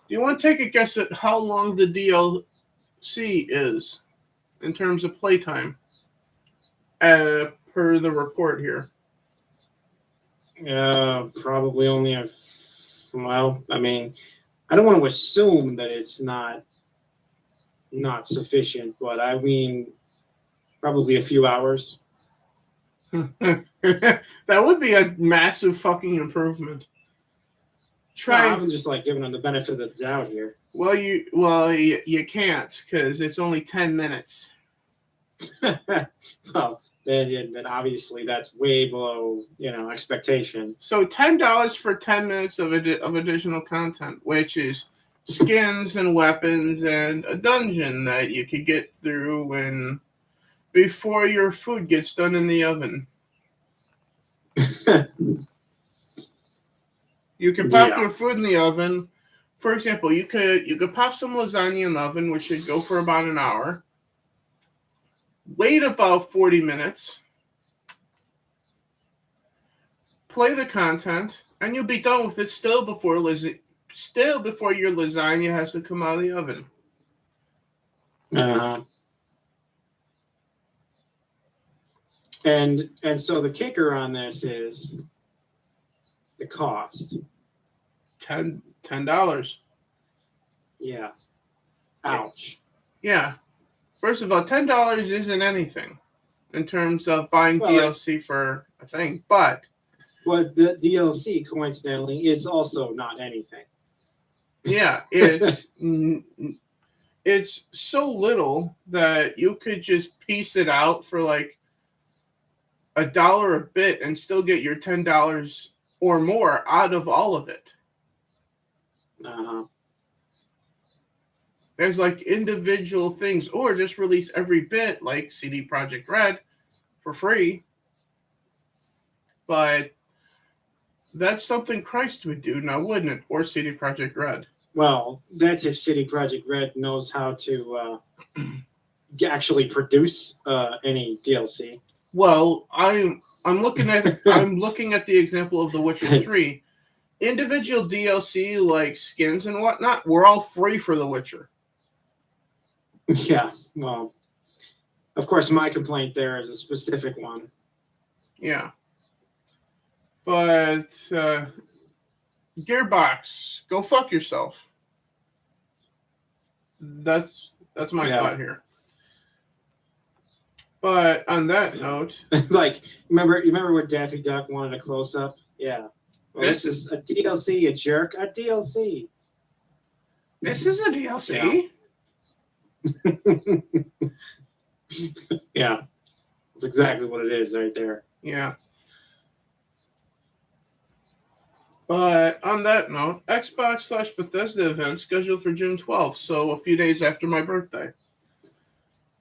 Speaker 1: Do you want to take a guess at how long the DLC is in terms of playtime? Per the report here.
Speaker 2: Probably only well, I mean, I don't want to assume that it's not sufficient, but I mean, probably a few hours.
Speaker 1: That would be a massive fucking improvement.
Speaker 2: I'm just like giving them the benefit of the doubt here.
Speaker 1: Well, you can't because it's only 10 minutes.
Speaker 2: Well, then obviously that's way below expectation.
Speaker 1: So $10 for 10 minutes of additional content, which is skins and weapons and a dungeon that you could get through before your food gets done in the oven. You could pop your food in the oven. For example, you could pop some lasagna in the oven, which should go for about an hour. Wait about 40 minutes. Play the content, and you'll be done with it still before still before your lasagna has to come out of the oven.
Speaker 2: Uh-huh. And so the kicker on this is the cost.
Speaker 1: $10.
Speaker 2: Yeah. Ouch.
Speaker 1: Yeah. First of all, $10 isn't anything in terms of buying DLC for a thing, but
Speaker 2: the DLC coincidentally is also not anything.
Speaker 1: Yeah, it's so little that you could just piece it out for like $1 a bit and still get your $10 or more out of all of it.
Speaker 2: Uh-huh.
Speaker 1: There's like individual things, or just release every bit like CD Projekt Red for free. But that's something Christ would do now, wouldn't it? Or CD Projekt Red.
Speaker 2: Well, that's if CD Projekt Red knows how to actually produce any DLC.
Speaker 1: Well, I'm looking at the example of The Witcher 3. Individual DLC like skins and whatnot were all free for The Witcher.
Speaker 2: Yeah, well, of course, my complaint there is a specific one.
Speaker 1: Yeah, but Gearbox, go fuck yourself. That's my thought here. But on that note,
Speaker 2: like remember where Daffy Duck wanted a close up? Yeah. Well, this is a DLC, you jerk. A DLC.
Speaker 1: This is a DLC.
Speaker 2: Yeah. That's exactly what it is right there.
Speaker 1: Yeah. But on that note, Xbox/Bethesda event scheduled for June 12th, so a few days after my birthday.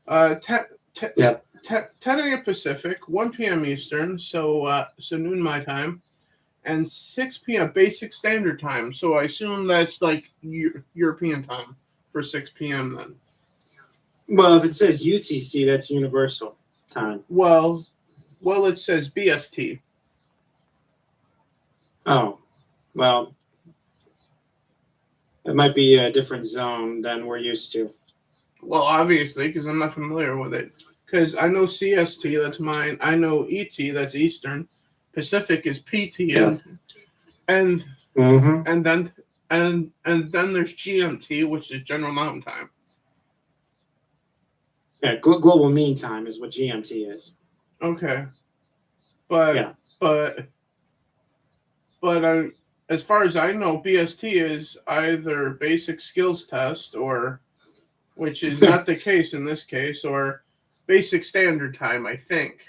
Speaker 1: 10 a.m. Pacific, 1 p.m. Eastern, so noon my time, and 6 p.m. Basic Standard Time. So I assume that's like European time for 6 p.m. then.
Speaker 2: Well, if it says UTC, that's Universal Time.
Speaker 1: Well, it says BST.
Speaker 2: Oh, well, it might be a different zone than we're used to.
Speaker 1: Well, obviously, because I'm not familiar with it. Because I know CST, that's mine. I know ET, that's Eastern. Pacific is PT,
Speaker 2: Yeah.
Speaker 1: and then there's GMT, which is General Mountain Time.
Speaker 2: Yeah, global mean time is what GMT is.
Speaker 1: Okay, but as far as I know, BST is either basic skills test, or which is not the case in this case, or basic standard time, I think.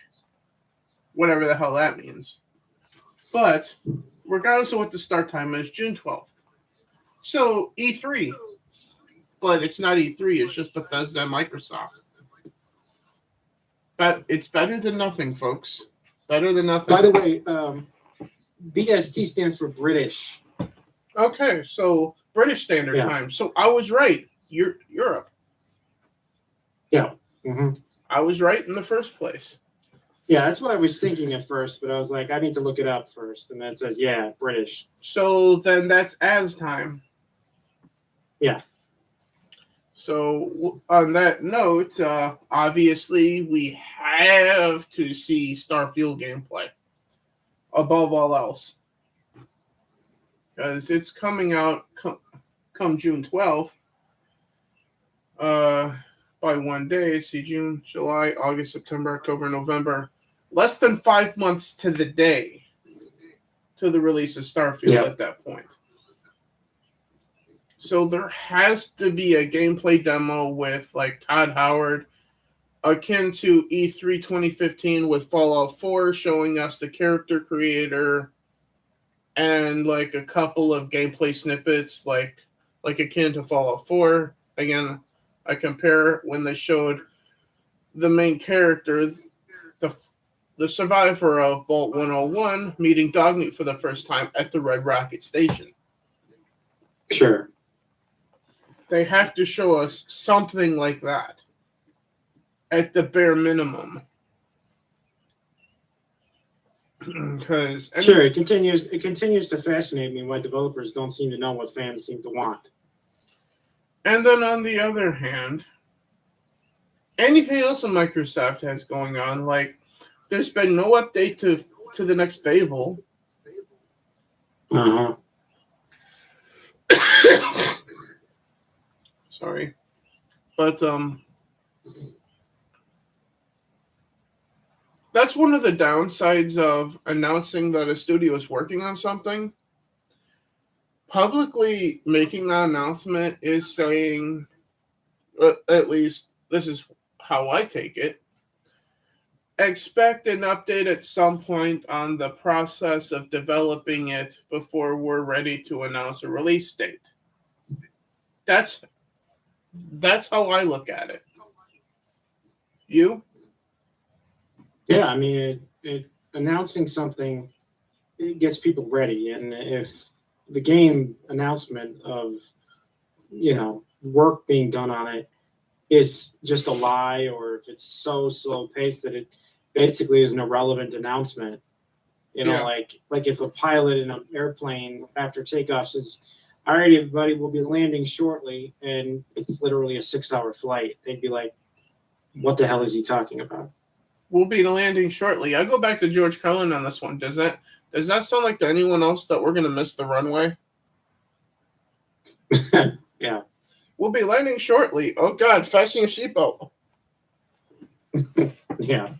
Speaker 1: Whatever the hell that means. But regardless of what the start time is, June 12th. So E3. But it's not E3, it's just Bethesda and Microsoft. But it's better than nothing, folks. Better than nothing.
Speaker 2: By the way, BST stands for British.
Speaker 1: Okay, so British Standard Time. So I was right. Europe.
Speaker 2: Yeah. Mm-hmm.
Speaker 1: I was right in the first place.
Speaker 2: Yeah, that's what I was thinking at first, but I was like, I need to look it up first. And then it says, yeah, British.
Speaker 1: So then that's as time.
Speaker 2: Yeah.
Speaker 1: So on that note, obviously we have to see Starfield gameplay above all else, because it's coming out come June 12th. By 1 day, see June, July, August, September, October, November. Less than 5 months to the day to the release of Starfield at that point. So there has to be a gameplay demo with like Todd Howard, akin to E3 2015 with Fallout 4, showing us the character creator, and like a couple of gameplay snippets, like akin to Fallout 4. Again, I compare when they showed the main character, the survivor of Vault 101, meeting Dogmeat for the first time at the Red Rocket Station.
Speaker 2: Sure.
Speaker 1: They have to show us something like that at the bare minimum. Because
Speaker 2: Sure, it continues. It continues to fascinate me why developers don't seem to know what fans seem to want.
Speaker 1: and then on the other hand, anything else that Microsoft has going on, like there's been no update to the next Fable.
Speaker 2: Uh-huh.
Speaker 1: Sorry, but that's one of the downsides of announcing that a studio is working on something. Publicly making that announcement is saying, at least this is how I take it, expect an update at some point on the process of developing it before we're ready to announce a release date. That's how I look at it. You?
Speaker 2: Yeah, I mean, announcing something, it gets people ready, and if the game announcement of work being done on it is just a lie, or if it's so slow paced that it basically is an irrelevant announcement,
Speaker 1: Yeah.
Speaker 2: like if a pilot in an airplane after takeoff says, "All right, everybody, we'll be landing shortly," and it's literally a 6-hour flight, they'd be like, "What the hell is he talking about?"
Speaker 1: We'll be landing shortly. I go back to George Cullen on this one. Does that sound like to anyone else that we're going to miss the runway?
Speaker 2: Yeah.
Speaker 1: We'll be landing shortly. Oh, God, fasten your seatbelt.
Speaker 2: Yeah.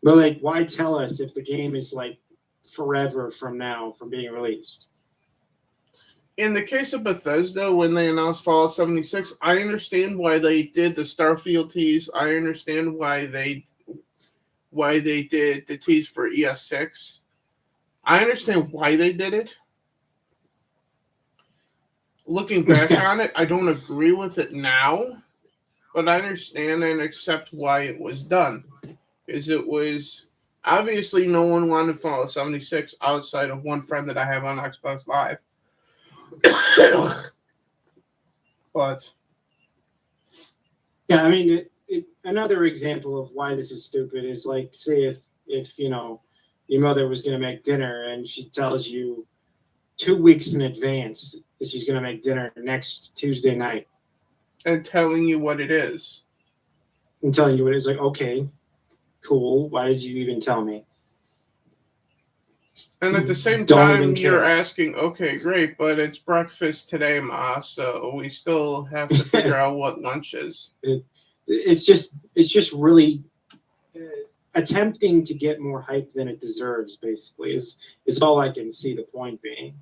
Speaker 2: But, like, why tell us if the game is, like, forever from now from being released?
Speaker 1: In the case of Bethesda, when they announced Fallout 76, I understand why they did the Starfield tease. I understand why they did the tease for ES6. I understand why they did it. Looking back on it, I don't agree with it now, but I understand and accept why it was done. Because it was obviously no one wanted Fallout 76 outside of one friend that I have on Xbox Live. But
Speaker 2: yeah, I mean, another example of why this is stupid is like, say if your mother was going to make dinner and she tells you 2 weeks in advance that she's going to make dinner next Tuesday night,
Speaker 1: and telling you what it is.
Speaker 2: and telling you what it's like, okay, cool. Why did you even tell me?
Speaker 1: And at the same
Speaker 2: Don't
Speaker 1: time,
Speaker 2: even
Speaker 1: you're
Speaker 2: care.
Speaker 1: asking, okay, great, but it's breakfast today, Ma, so we still have to figure out what lunch is.
Speaker 2: It's just really attempting to get more hype than it deserves. Basically, is all I can see the point being.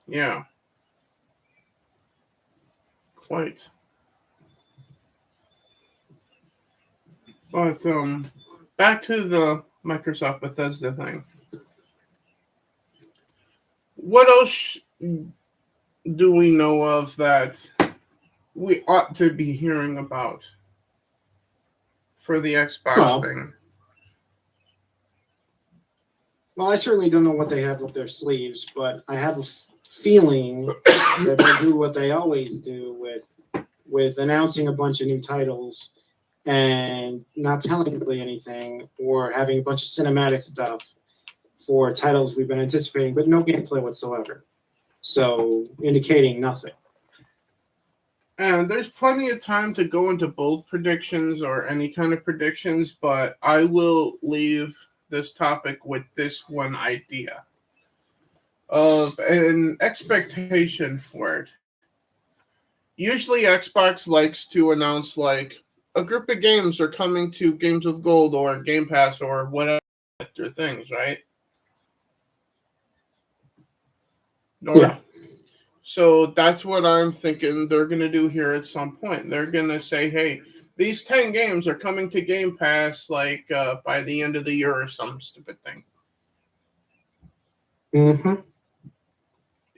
Speaker 1: Yeah. Quite. But back to the Microsoft Bethesda thing. What else do we know of that we ought to be hearing about for the Xbox thing?
Speaker 2: Well, I certainly don't know what they have up their sleeves, but I have a feeling that they do what they always do with announcing a bunch of new titles and not telling really anything, or having a bunch of cinematic stuff for titles we've been anticipating, but no gameplay whatsoever. So indicating nothing.
Speaker 1: And there's plenty of time to go into bold predictions or any kind of predictions, but I will leave this topic with this one idea of an expectation for it. Usually Xbox likes to announce like a group of games are coming to Games with Gold or Game Pass or whatever things, right?
Speaker 2: Yeah.
Speaker 1: So that's what I'm thinking they're going to do here at some point. They're going to say, hey, these 10 games are coming to Game Pass like by the end of the year or some stupid thing.
Speaker 2: Mm-hmm.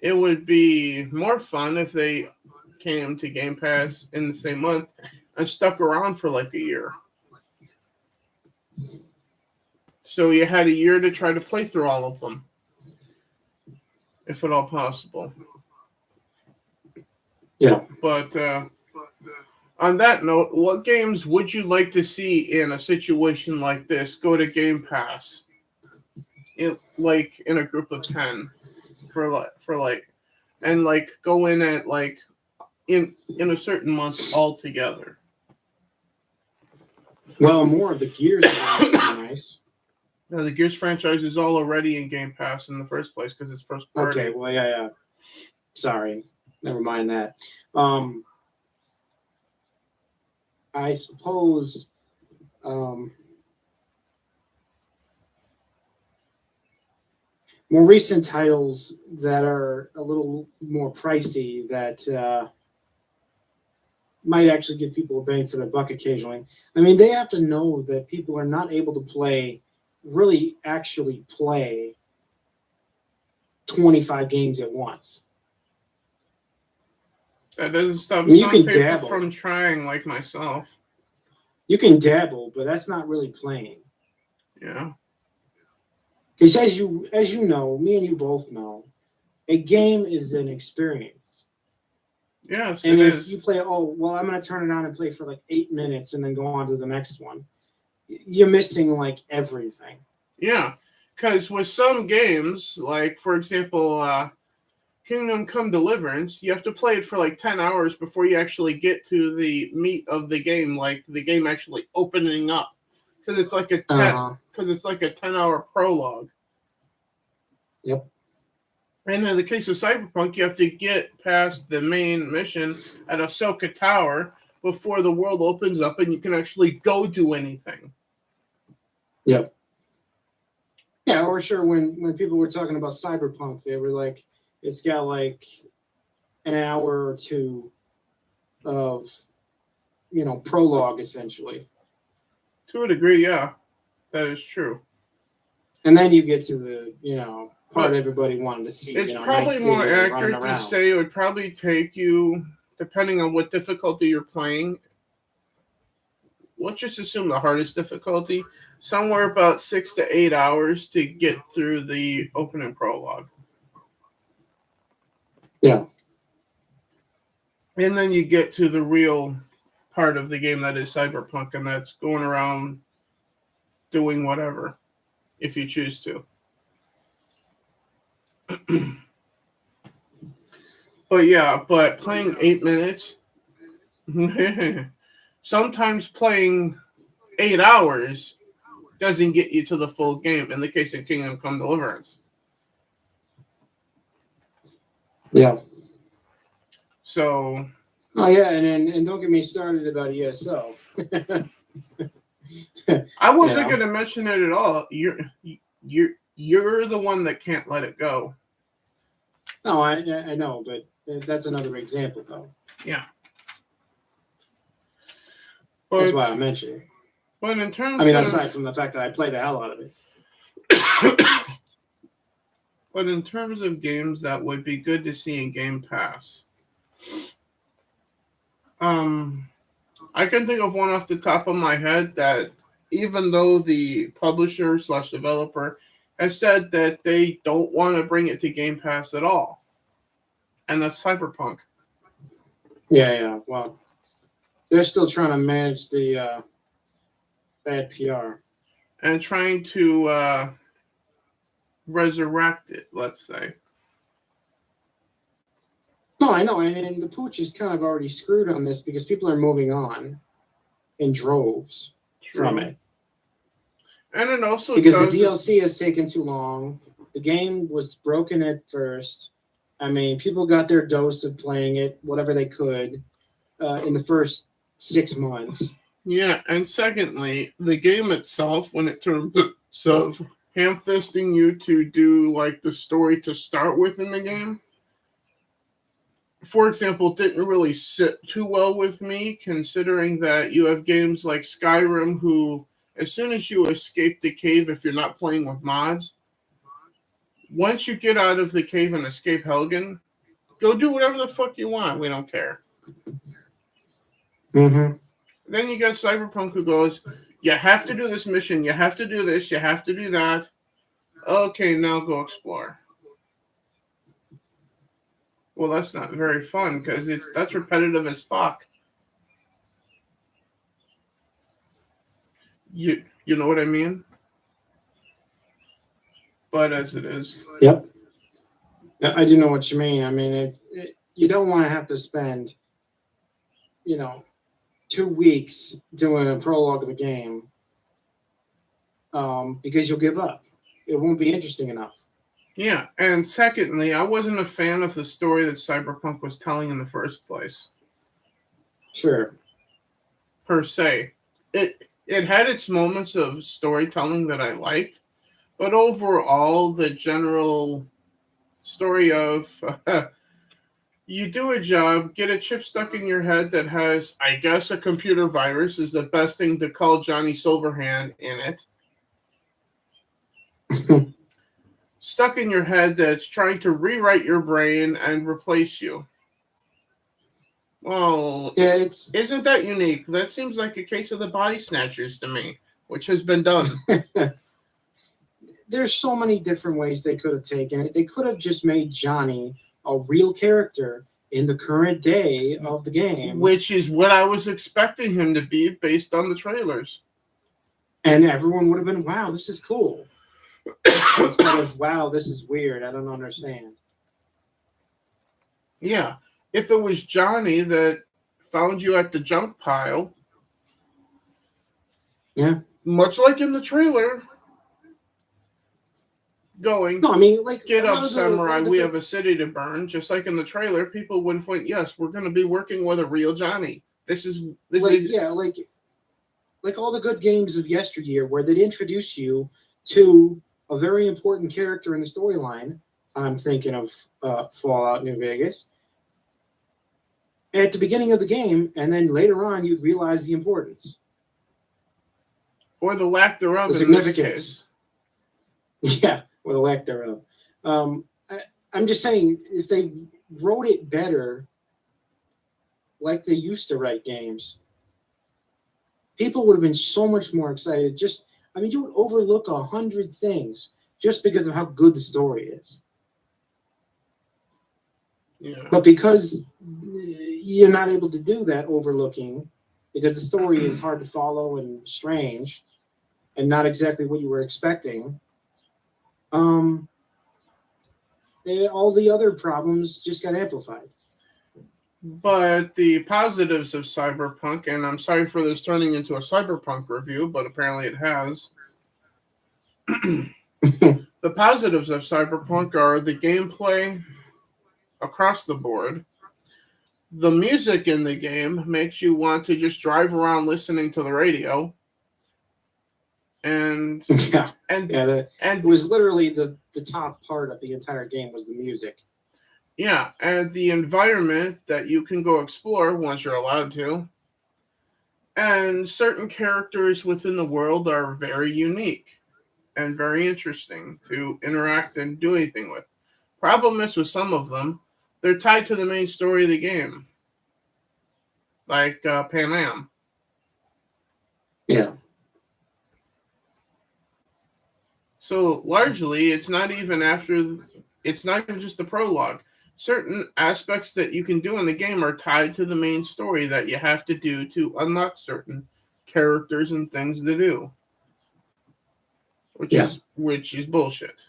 Speaker 1: It would be more fun if they came to Game Pass in the same month and stuck around for like a year. So you had a year to try to play through all of them, if at all possible.
Speaker 2: Yeah.
Speaker 1: But on that note, what games would you like to see in a situation like this go to Game Pass? like in a group of 10 and like go in at like in a certain month altogether.
Speaker 2: Well, more of the Gears would be nice.
Speaker 1: Now, the Gears franchise is all already in Game Pass in the first place because it's first party.
Speaker 2: Okay, well, yeah. Sorry, never mind that. I suppose more recent titles that are a little more pricey that might actually give people a bang for their buck occasionally. I mean, they have to know that people are not able to actually play 25 games at once.
Speaker 1: That doesn't stop
Speaker 2: I mean,
Speaker 1: some people from trying, like myself.
Speaker 2: You can dabble, but that's not really playing.
Speaker 1: Yeah.
Speaker 2: Because as you know, me and you both know, a game is an experience.
Speaker 1: Yes,
Speaker 2: and
Speaker 1: it
Speaker 2: if
Speaker 1: is.
Speaker 2: you play, I'm going to turn it on and play for like 8 minutes and then go on to the next one, you're missing like everything.
Speaker 1: Yeah, because with some games, like for example, Kingdom Come Deliverance, you have to play it for like 10 hours before you actually get to the meat of the game, like the game actually opening up, because it's like a 10-hour prologue.
Speaker 2: Yep.
Speaker 1: And in the case of Cyberpunk, you have to get past the main mission at Ahsoka Tower before the world opens up and you can actually go do anything.
Speaker 2: Yep. Yeah, or sure, when people were talking about Cyberpunk, they were like, it's got like an hour or two of, prologue, essentially.
Speaker 1: To a degree, yeah. That is true.
Speaker 2: And then you get to the, part everybody wanted to see.
Speaker 1: It's probably more accurate to say it would probably take you, depending on what difficulty you're playing, let's just assume the hardest difficulty, somewhere about 6 to 8 hours to get through the opening prologue.
Speaker 2: Yeah.
Speaker 1: And then you get to the real part of the game that is Cyberpunk, and that's going around doing whatever, if you choose to. But playing 8 minutes, sometimes playing 8 hours doesn't get you to the full game, in the case of Kingdom Come Deliverance.
Speaker 2: Yeah.
Speaker 1: So.
Speaker 2: Oh yeah, and don't get me started about ESO.
Speaker 1: I wasn't going to mention it at all. You're the one that can't let it go.
Speaker 2: No, I know, but that's another example, though.
Speaker 1: Yeah.
Speaker 2: That's why I mentioned it.
Speaker 1: But in terms
Speaker 2: aside from the fact that I play the hell out of it.
Speaker 1: But in terms of games that would be good to see in Game Pass, I can think of one off the top of my head that even though the publisher / developer has said that they don't want to bring it to Game Pass at all, and that's Cyberpunk.
Speaker 2: Yeah. Well, they're still trying to manage the bad PR.
Speaker 1: And trying to resurrect it, let's say.
Speaker 2: No, I know, and the pooch is kind of already screwed on this because people are moving on in droves from it.
Speaker 1: And it also
Speaker 2: because the DLC has taken too long. The game was broken at first. I mean, people got their dose of playing it, whatever they could, in the first 6 months.
Speaker 1: Yeah, and secondly, the game itself, when it terms of ham-fisting you to do like the story to start with in the game, for example, didn't really sit too well with me, considering that you have games like Skyrim who, as soon as you escape the cave, if you're not playing with mods, once you get out of the cave and escape Helgen, go do whatever the fuck you want. We don't care.
Speaker 2: Mm-hmm.
Speaker 1: Then you got Cyberpunk who goes, you have to do this mission, you have to do this, you have to do that. Okay, now go explore. Well, that's not very fun because that's repetitive as fuck. You know what I mean? but as it is.
Speaker 2: Yep. I do know what you mean. I mean, you don't want to have to spend, 2 weeks doing a prologue of the game because you'll give up. It won't be interesting enough.
Speaker 1: Yeah, and secondly, I wasn't a fan of the story that Cyberpunk was telling in the first place.
Speaker 2: Sure.
Speaker 1: Per se. It had its moments of storytelling that I liked, but overall, the general story of you do a job, get a chip stuck in your head that has, I guess, a computer virus is the best thing to call Johnny Silverhand in it. Stuck in your head that's trying to rewrite your brain and replace you. Well,
Speaker 2: yeah,
Speaker 1: isn't that unique? That seems like a case of the body snatchers to me, which has been done.
Speaker 2: There's so many different ways they could have taken it. They could have just made Johnny a real character in the current day of the game.
Speaker 1: Which is what I was expecting him to be based on the trailers.
Speaker 2: And everyone would have been, wow, this is cool. Instead of, wow, this is weird. I don't understand.
Speaker 1: Yeah. If it was Johnny that found you at the junk pile,
Speaker 2: yeah,
Speaker 1: much like in the trailer, going,
Speaker 2: no, I mean, like,
Speaker 1: get up, samurai, we have a city to burn. Just like in the trailer, people would point, yes, we're going to be working with a real Johnny. This is
Speaker 2: like all the good games of yesteryear where they'd introduce you to a very important character in the storyline. I'm thinking of Fallout New Vegas. At the beginning of the game, and then later on, you'd realize the importance.
Speaker 1: Or the lack thereof in this case.
Speaker 2: Yeah, or the lack thereof. I'm just saying, if they wrote it better, like they used to write games, people would have been so much more excited. You would overlook 100 things just because of how good the story is.
Speaker 1: Yeah.
Speaker 2: But because you're not able to do that overlooking, because the story is hard to follow and strange and not exactly what you were expecting, all the other problems just got amplified.
Speaker 1: But the positives of Cyberpunk, and I'm sorry for this turning into a Cyberpunk review, but apparently it has. The positives of Cyberpunk are the gameplay across the board. The music in the game makes you want to just drive around listening to the radio. And
Speaker 2: it was literally the top part of the entire game was the music.
Speaker 1: Yeah, and the environment that you can go explore once you're allowed to. And certain characters within the world are very unique and very interesting to interact and do anything with. Problem is with some of them, they're tied to the main story of the game. Like Pan Am.
Speaker 2: Yeah.
Speaker 1: So largely, it's not even just the prologue. Certain aspects that you can do in the game are tied to the main story that you have to do to unlock certain characters and things to do. Which is bullshit.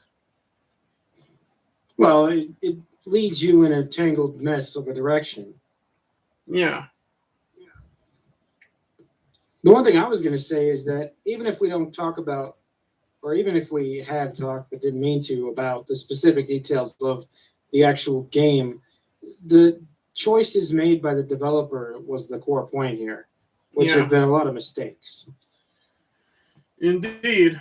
Speaker 2: Well, it leads you in a tangled mess of a direction.
Speaker 1: Yeah.
Speaker 2: The one thing I was going to say is that even if we don't talk about, or even if we have talked but didn't mean to, about the specific details of the actual game, the choices made by the developer was the core point here, which have been a lot of mistakes.
Speaker 1: Indeed.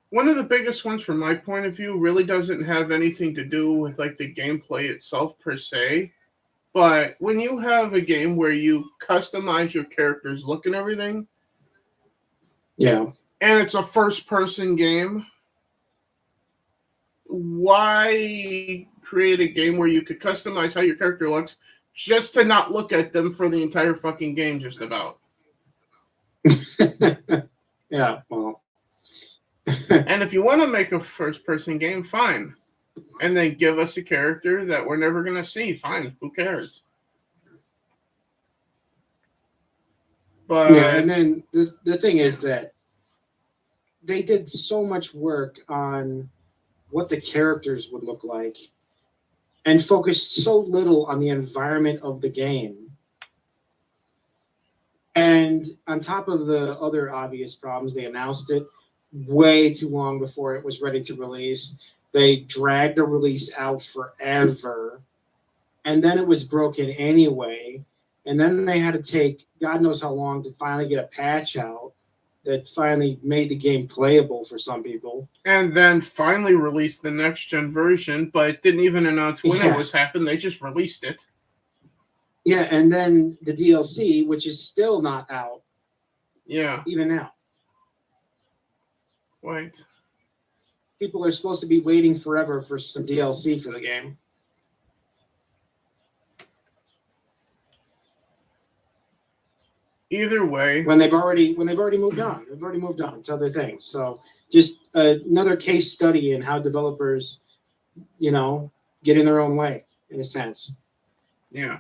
Speaker 1: One of the biggest ones from my point of view really doesn't have anything to do with like the gameplay itself per se. But when you have a game where you customize your character's look and everything,
Speaker 2: yeah,
Speaker 1: and it's a first-person game, why create a game where you could customize how your character looks just to not look at them for the entire fucking game just about?
Speaker 2: Yeah, well.
Speaker 1: And if you want to make a first-person game, fine. And then give us a character that we're never going to see. Fine. Who cares? But
Speaker 2: yeah, and then the thing is that they did so much work on what the characters would look like, and focused so little on the environment of the game. And on top of the other obvious problems, they announced it way too long before it was ready to release. They dragged the release out forever. And then it was broken anyway. And then they had to take God knows how long to finally get a patch out that finally made the game playable for some people.
Speaker 1: And then finally released the next gen version, but didn't even announce when it was happening. They just released it.
Speaker 2: Yeah, and then the DLC, which is still not out.
Speaker 1: Yeah.
Speaker 2: Even now.
Speaker 1: Right.
Speaker 2: People are supposed to be waiting forever for some DLC for the game.
Speaker 1: Either way,
Speaker 2: when they've already moved on. They've already moved on to other things. So just another case study in how developers, get in their own way, in a sense.
Speaker 1: Yeah.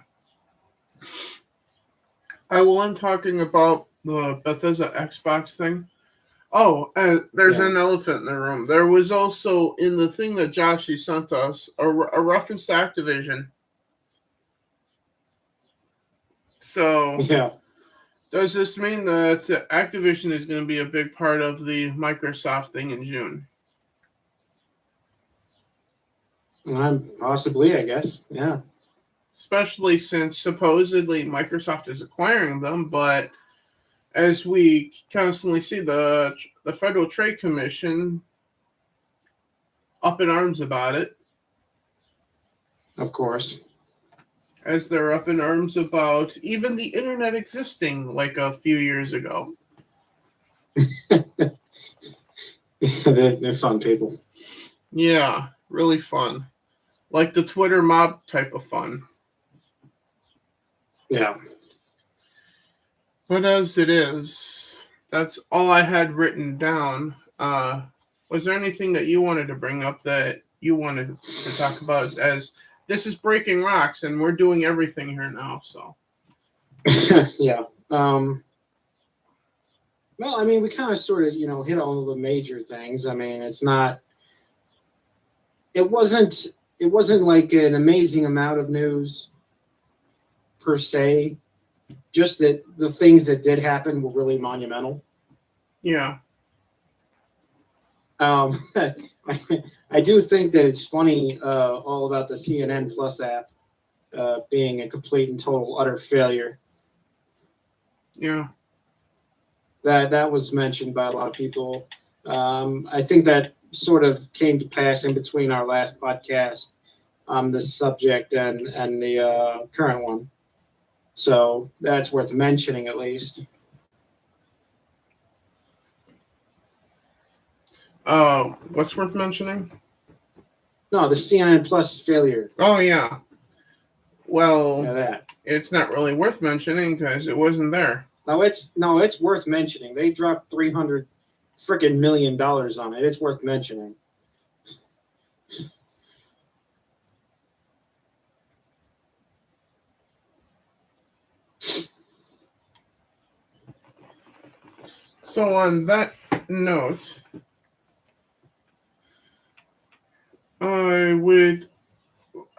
Speaker 1: While I'm talking about the Bethesda Xbox thing. Oh, there's an elephant in the room. There was also, in the thing that Joshy sent us, a reference to Activision. So, does this mean that Activision is going to be a big part of the Microsoft thing in June?
Speaker 2: Possibly, I guess. Yeah.
Speaker 1: Especially since supposedly Microsoft is acquiring them, but as we constantly see, the Federal Trade Commission up in arms about it.
Speaker 2: Of course.
Speaker 1: As they're up in arms about even the internet existing like a few years ago.
Speaker 2: They're fun people.
Speaker 1: Yeah, really fun. Like the Twitter mob type of fun.
Speaker 2: Yeah.
Speaker 1: But as it is, that's all I had written down. Was there anything that you wanted to bring up that you wanted to talk about as this is Breaking Rocks and we're doing everything here now, so.
Speaker 2: Yeah. Well, I mean, we kind of sort of, hit all of the major things. I mean, it wasn't like an amazing amount of news per se, just that the things that did happen were really monumental.
Speaker 1: Yeah.
Speaker 2: I do think that it's funny all about the CNN Plus app being a complete and total utter failure.
Speaker 1: Yeah.
Speaker 2: That was mentioned by a lot of people. I think that sort of came to pass in between our last podcast on this subject and the current one. So that's worth mentioning at least.
Speaker 1: What's worth mentioning?
Speaker 2: No, the CNN Plus failure.
Speaker 1: Oh, yeah. Well,
Speaker 2: that.
Speaker 1: It's not really worth mentioning because it wasn't there.
Speaker 2: No, it's worth mentioning. They dropped $300 freaking million on it. It's worth mentioning.
Speaker 1: So on that note,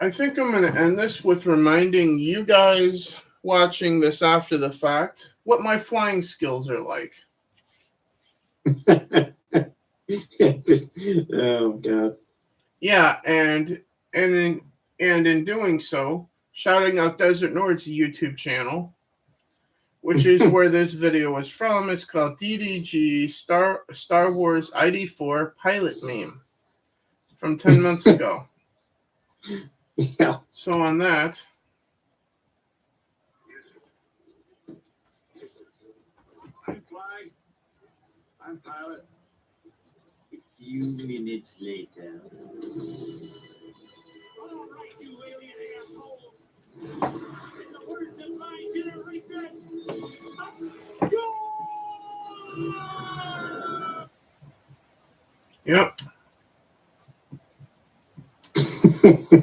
Speaker 1: I think I'm going to end this with reminding you guys watching this after the fact what my flying skills are like.
Speaker 2: Oh God.
Speaker 1: Yeah, and in doing so, shouting out Desert Nord's YouTube channel, which is where this video is from. It's called DDG Star Wars ID4 Pilot Meme from 10 months ago.
Speaker 2: Yeah.
Speaker 1: So on that.
Speaker 3: I'm flying. I'm pilot. A few minutes later. All right, you alien assholes. And the words of my generation.
Speaker 1: Yep.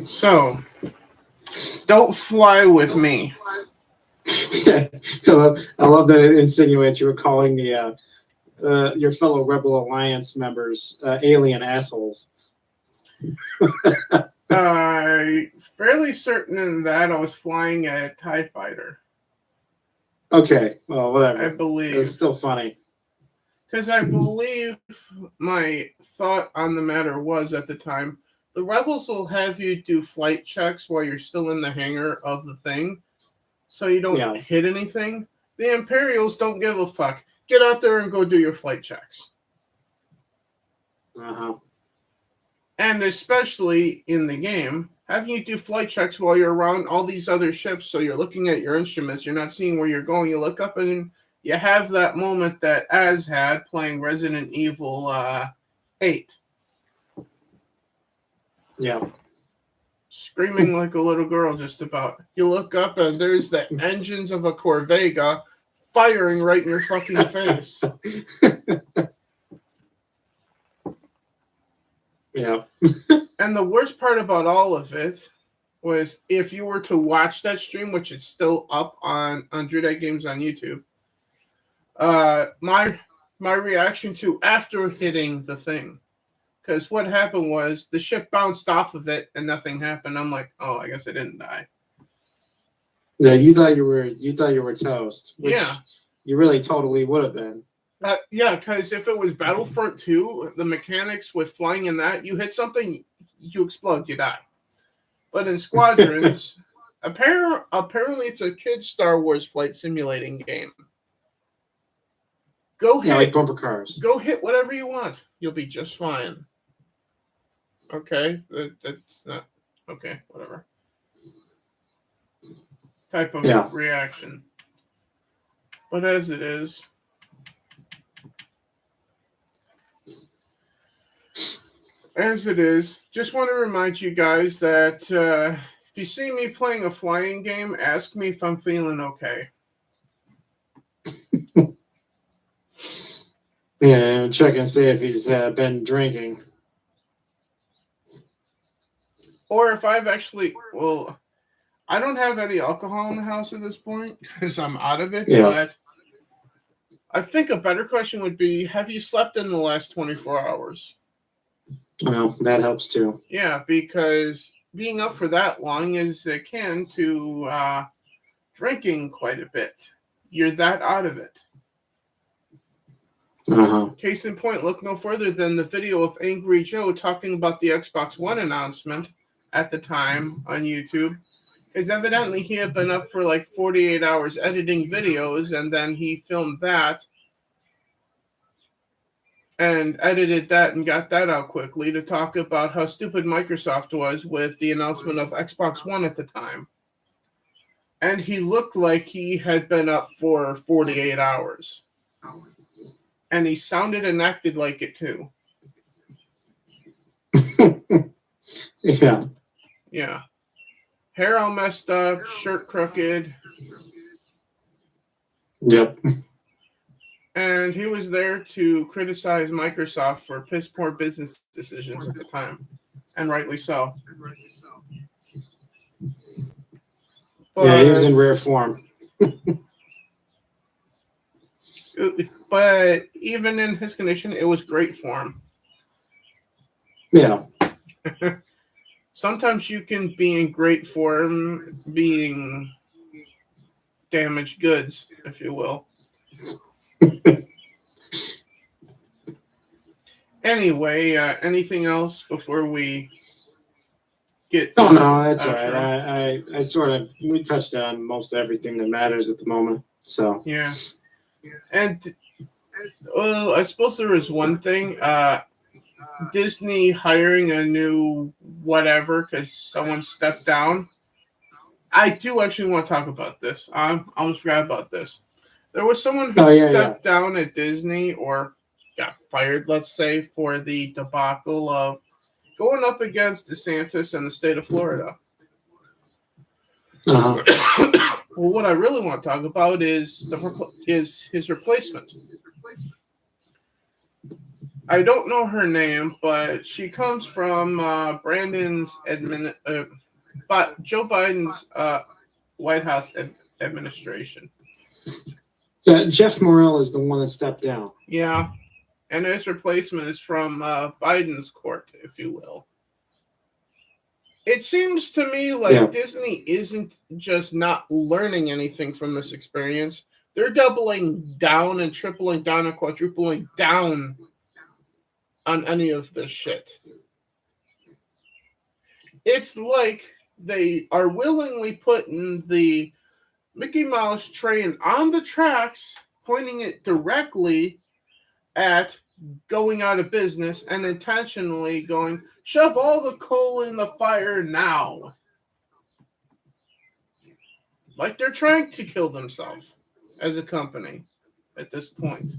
Speaker 1: So, don't fly with me.
Speaker 2: I love that it insinuates you were calling your fellow Rebel Alliance members alien assholes.
Speaker 1: Fairly certain in that I was flying a TIE fighter.
Speaker 2: Okay, well,
Speaker 1: I
Speaker 2: whatever. It's
Speaker 1: believe.
Speaker 2: still funny.
Speaker 1: Because I believe my thought on the matter was at the time, the rebels will have you do flight checks while you're still in the hangar of the thing, so you don't hit anything. The Imperials don't give a fuck. Get out there and go do your flight checks.
Speaker 2: Uh-huh.
Speaker 1: And especially in the game, having you do flight checks while you're around all these other ships, so you're looking at your instruments, you're not seeing where you're going. You look up and you have that moment that Az had playing Resident Evil 8.
Speaker 2: Yeah.
Speaker 1: Screaming like a little girl just about. You look up and there's the engines of a Corvega firing right in your fucking face.
Speaker 2: Yeah.
Speaker 1: And the worst part about all of it was if you were to watch that stream, which is still up on Dreadite Games on YouTube, my reaction to after hitting the thing, because what happened was the ship bounced off of it and nothing happened. I'm like, oh, I guess I didn't die.
Speaker 2: Yeah, you thought you were toast. Which
Speaker 1: Yeah,
Speaker 2: you really totally would have been.
Speaker 1: yeah, because if it was Battlefront 2, the mechanics with flying in that, you hit something, you explode, you die. But in Squadrons, apparently it's a kid's Star Wars flight simulating game. Go hit,
Speaker 2: like bumper cars.
Speaker 1: Go hit whatever you want. You'll be just fine. Okay, that's not okay. Whatever type of reaction. But as it is, just want to remind you guys that if you see me playing a flying game, ask me if I'm feeling okay.
Speaker 2: Yeah, check and see if he's been drinking.
Speaker 1: Or if I've actually, well, I don't have any alcohol in the house at this point because I'm out of it.
Speaker 2: Yeah.
Speaker 1: But I think a better question would be, have you slept in the last 24 hours?
Speaker 2: Well, that helps too.
Speaker 1: Yeah, because being up for that long is akin to drinking quite a bit. You're that out of it.
Speaker 2: Uh-huh.
Speaker 1: Case in point, look no further than the video of Angry Joe talking about the Xbox One announcement at the time on YouTube. Because evidently he had been up for like 48 hours editing videos, and then he filmed that and edited that and got that out quickly to talk about how stupid Microsoft was with the announcement of Xbox One at the time. And he looked like he had been up for 48 hours. And he sounded and acted like it too.
Speaker 2: Yeah.
Speaker 1: Yeah. Hair all messed up, shirt crooked.
Speaker 2: Yep.
Speaker 1: And he was there to criticize Microsoft for piss poor business decisions at the time. And rightly so. But,
Speaker 2: yeah, he was in rare form.
Speaker 1: But even in his condition, it was great for him.
Speaker 2: Yeah.
Speaker 1: Sometimes you can be in great form being damaged goods, if you will. Anyway, anything else before we get to
Speaker 2: no, that's all right. I sort of, we touched on most everything that matters at the moment. So
Speaker 1: yeah. And I suppose there is one thing. Disney hiring a new whatever because someone stepped down. I do actually want to talk about this. I almost forgot about this. There was someone who stepped down at Disney or got fired, let's say, for the debacle of going up against DeSantis and the state of Florida.
Speaker 2: Uh-huh.
Speaker 1: Well, what I really want to talk about is his replacement. I don't know her name, but she comes from Joe Biden's White House administration.
Speaker 2: Yeah, Jeff Morrell is the one that stepped down.
Speaker 1: Yeah, and his replacement is from Biden's court, if you will. It seems to me like
Speaker 2: Yeah.
Speaker 1: Disney isn't just not learning anything from this experience. They're doubling down and tripling down and quadrupling down on any of this shit. It's like they are willingly putting the Mickey Mouse train on the tracks, pointing it directly at going out of business and intentionally going, shove all the coal in the fire now. Like they're trying to kill themselves as a company at this point.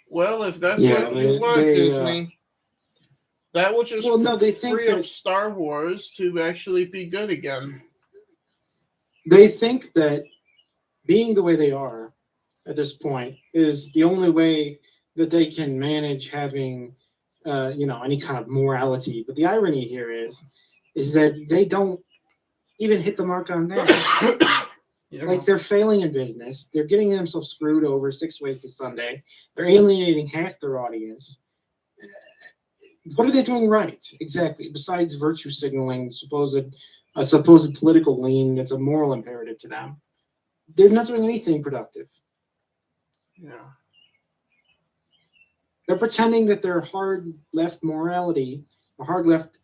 Speaker 1: Well, if that's what you want, Disney, that will just
Speaker 2: they think
Speaker 1: free up
Speaker 2: that
Speaker 1: Star Wars to actually be good again.
Speaker 2: they think that being the way they are at this point is the only way that they can manage having, any kind of morality. But the irony here is that they don't even hit the mark on that.
Speaker 1: Yeah.
Speaker 2: Like they're failing in business. They're getting themselves screwed over 6 ways to Sunday. They're alienating half their audience. What are they doing right? Exactly. Besides virtue signaling, a supposed political lean that's a moral imperative to them, they're not doing anything productive.
Speaker 1: Yeah.
Speaker 2: They're pretending that their hard left morality, a hard left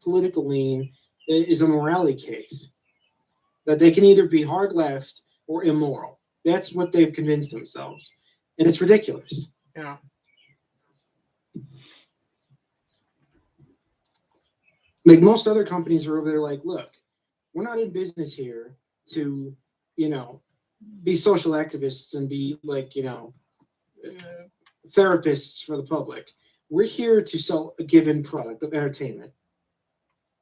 Speaker 2: political lean, is a morality case. That they can either be hard left or immoral. That's what they've convinced themselves. And it's ridiculous.
Speaker 1: Yeah.
Speaker 2: Like most other companies are over there like, look, we're not in business here to, be social activists and be like, therapists for the public. We're here to sell a given product of entertainment.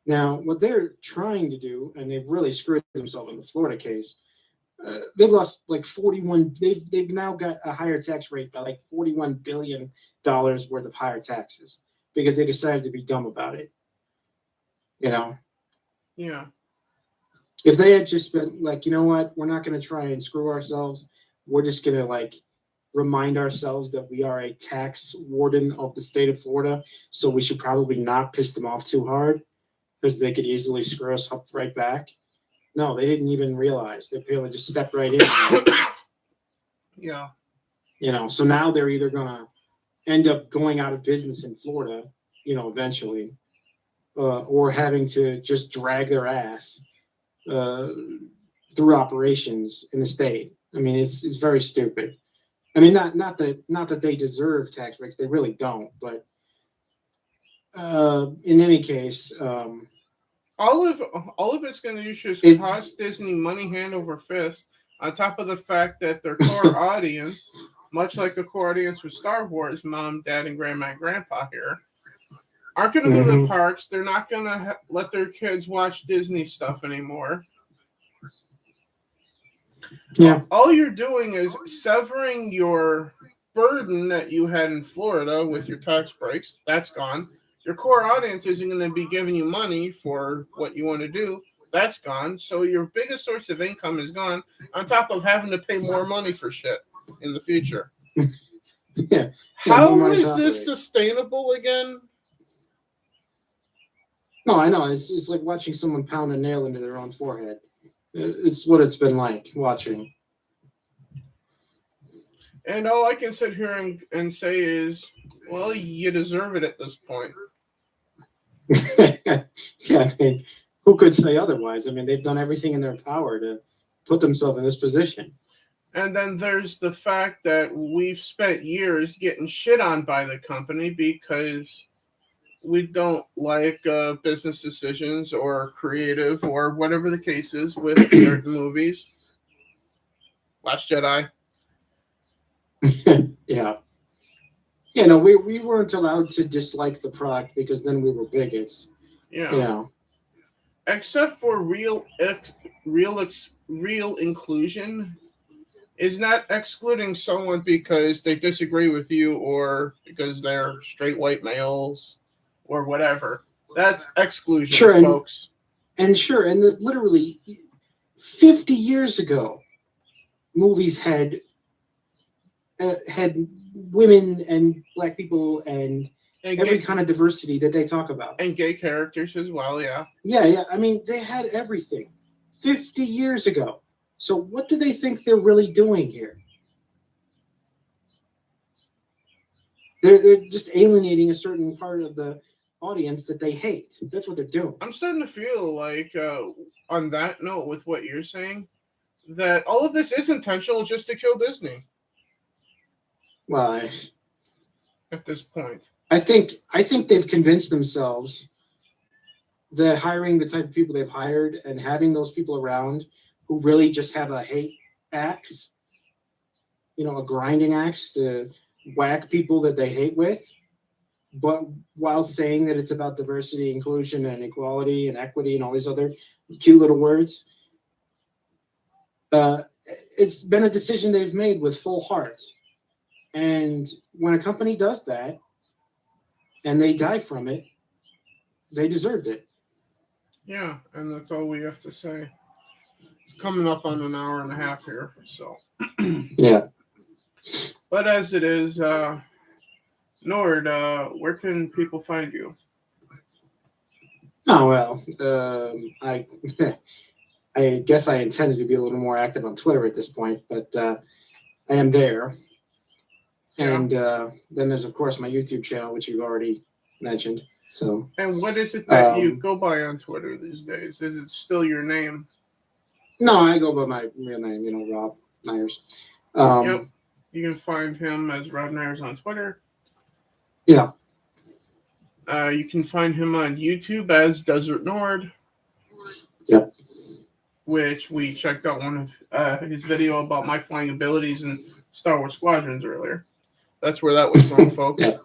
Speaker 2: Now, what they're trying to do, and they've really screwed themselves in the Florida case, they've lost like 41. They've now got a higher tax rate by like $41 billion worth of higher taxes because they decided to be dumb about it.
Speaker 1: Yeah.
Speaker 2: If they had just been like, you know what, we're not going to try and screw ourselves. We're just going to like remind ourselves that we are a tax warden of the state of Florida, so we should probably not piss them off too hard because they could easily screw us up right back. No, they didn't even realize. They apparently just stepped right in.
Speaker 1: Yeah.
Speaker 2: So now they're either going to end up going out of business in Florida, eventually, or having to just drag their ass through operations in the state. I mean, it's very stupid. I mean, not that they deserve tax breaks. They really don't. But in any case,
Speaker 1: all of it's going to do is just cost Disney money hand over fist. On top of the fact that their core audience, much like the core audience with Star Wars, mom, dad, and grandma and grandpa here, aren't going to go to the parks. They're not going to let their kids watch Disney stuff anymore.
Speaker 2: Yeah.
Speaker 1: All you're doing is severing your burden that you had in Florida with your tax breaks. That's gone. Your core audience isn't going to be giving you money for what you want to do. That's gone. So your biggest source of income is gone, on top of having to pay more money for shit in the future.
Speaker 2: Yeah.
Speaker 1: How is this sustainable again?
Speaker 2: No, I know. It's like watching someone pound a nail into their own forehead. It's what it's been like watching.
Speaker 1: And all I can sit here and say is, well, you deserve it at this point.
Speaker 2: Yeah, I mean, who could say otherwise? I mean, they've done everything in their power to put themselves in this position.
Speaker 1: And then there's the fact that we've spent years getting shit on by the company because we don't like business decisions or creative or whatever the case is with certain movies. Last Jedi.
Speaker 2: Yeah. Yeah, no, we weren't allowed to dislike the product because then we were bigots.
Speaker 1: Yeah. Except for real inclusion is not excluding someone because they disagree with you or because they're straight white males or whatever. That's exclusion,
Speaker 2: sure,
Speaker 1: folks.
Speaker 2: And literally 50 years ago, movies had women and black people and
Speaker 1: And
Speaker 2: every
Speaker 1: gay,
Speaker 2: kind of diversity that they talk about.
Speaker 1: and gay characters as well, yeah.
Speaker 2: Yeah. I mean, they had everything 50 years ago. So what do they think they're really doing here? They're just alienating a certain part of the audience that they hate. That's what they're doing.
Speaker 1: I'm starting to feel like, on that note, with what you're saying, that all of this is intentional just to kill Disney
Speaker 2: Well,
Speaker 1: at this point.
Speaker 2: I think they've convinced themselves that hiring the type of people they've hired and having those people around who really just have a hate axe, a grinding axe to whack people that they hate with, but while saying that it's about diversity, inclusion, and equality and equity and all these other cute little words. It's been a decision they've made with full heart. And when a company does that and they die from it, they deserved it.
Speaker 1: Yeah, and that's all we have to say. It's coming up on an hour and a half here, so.
Speaker 2: Yeah.
Speaker 1: But as it is, Nord, where can people find you?
Speaker 2: Oh, well, I I guess I intended to be a little more active on Twitter at this point, but I am there.
Speaker 1: Yeah.
Speaker 2: And then there's, of course, my YouTube channel, which you've already mentioned. So.
Speaker 1: And what is it that you go by on Twitter these days? Is it still your name?
Speaker 2: No, I go by my real name, Rob Myers.
Speaker 1: Yep. You can find him as Rob Myers on Twitter.
Speaker 2: Yeah.
Speaker 1: You can find him on YouTube as Desert Nord.
Speaker 2: Yep.
Speaker 1: Which we checked out one of his video about my flying abilities in Star Wars Squadrons earlier. That's where that was from, folks.
Speaker 2: Yep.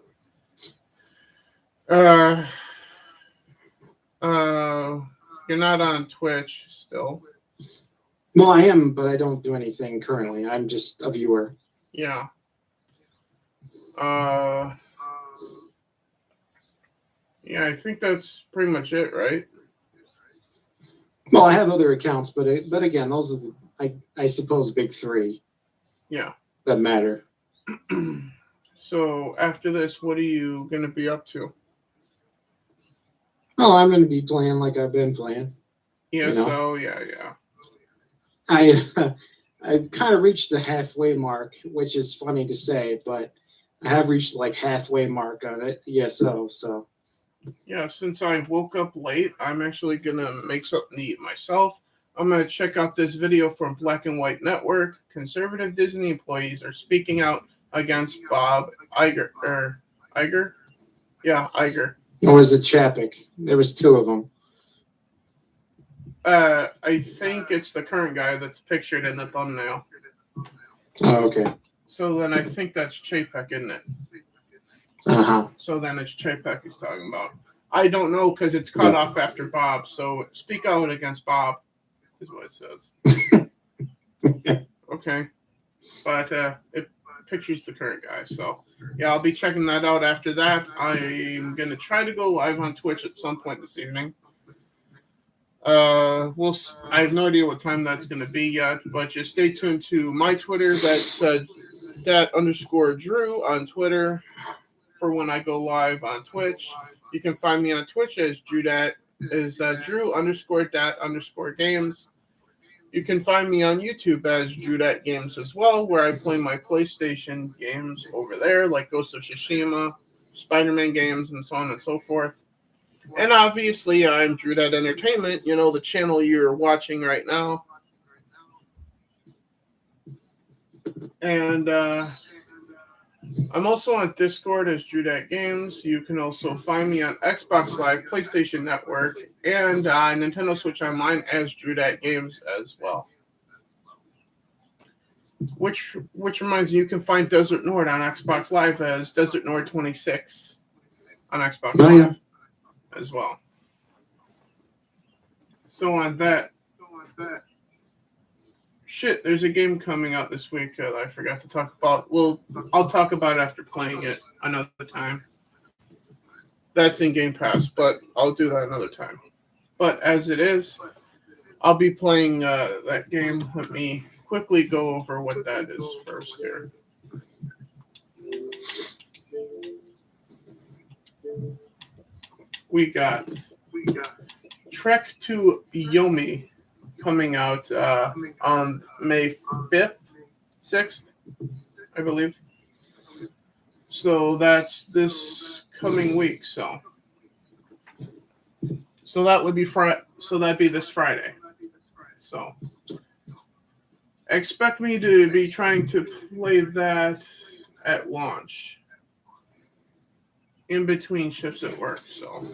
Speaker 1: You're not on Twitch still.
Speaker 2: Well, I am, but I don't do anything currently. I'm just a viewer.
Speaker 1: Yeah. Yeah, I think that's pretty much it, right?
Speaker 2: Well, I have other accounts, but again, those are I suppose big three.
Speaker 1: Yeah.
Speaker 2: That matter.
Speaker 1: So after this, what are you gonna be up to?
Speaker 2: Oh, I'm going to be playing like I've been playing.
Speaker 1: Yeah. So yeah.
Speaker 2: I kind of reached the halfway mark, which is funny to say, but I have reached like halfway mark on it. So.
Speaker 1: Yeah, since I woke up late, I'm actually going to make something to eat myself. I'm going to check out this video from Black and White Network. Conservative Disney employees are speaking out against Bob Iger. Iger? Yeah, Iger.
Speaker 2: Or was it Chapek? There was two of them.
Speaker 1: I think it's the current guy that's pictured in the thumbnail.
Speaker 2: Oh, okay.
Speaker 1: So then I think that's Chapek, isn't it?
Speaker 2: Uh-huh.
Speaker 1: So then it's Chapek he's talking about. I don't know because it's cut off after Bob. So speak out against Bob is what it says. Okay. But it pictures the current guy. So yeah, I'll be checking that out after that. I'm going to try to go live on Twitch at some point this evening. I have no idea what time that's going to be yet, but just stay tuned to my Twitter. That's dat_Drew on Twitter for when I go live on Twitch. You can find me on Twitch as Drew_dat_games. You can find me on YouTube as DrewDatGames as well, where I play my PlayStation games over there, like Ghost of Tsushima, Spider-Man games, and so on and so forth. And obviously, I'm Drew Dat Entertainment, the channel you're watching right now. And I'm also on Discord as Drew Dat Games. You can also find me on Xbox Live, PlayStation Network, and Nintendo Switch Online as Drew Dat Games as well. Which reminds me, you can find Desert Nord on Xbox Live as Desert Nord 26 on Xbox Live as well. So on that, shit, there's a game coming out this week that I forgot to talk about. Well, I'll talk about it after playing it another time. That's in Game Pass, but I'll do that another time. But as it is, I'll be playing that game. Let me quickly go over what that is first here. we got Trek to Yomi coming out on May 5th, 6th, I believe. So that's this coming week. So that would be So that'd be this Friday. So expect me to be trying to play that at launch, in between shifts at work. So,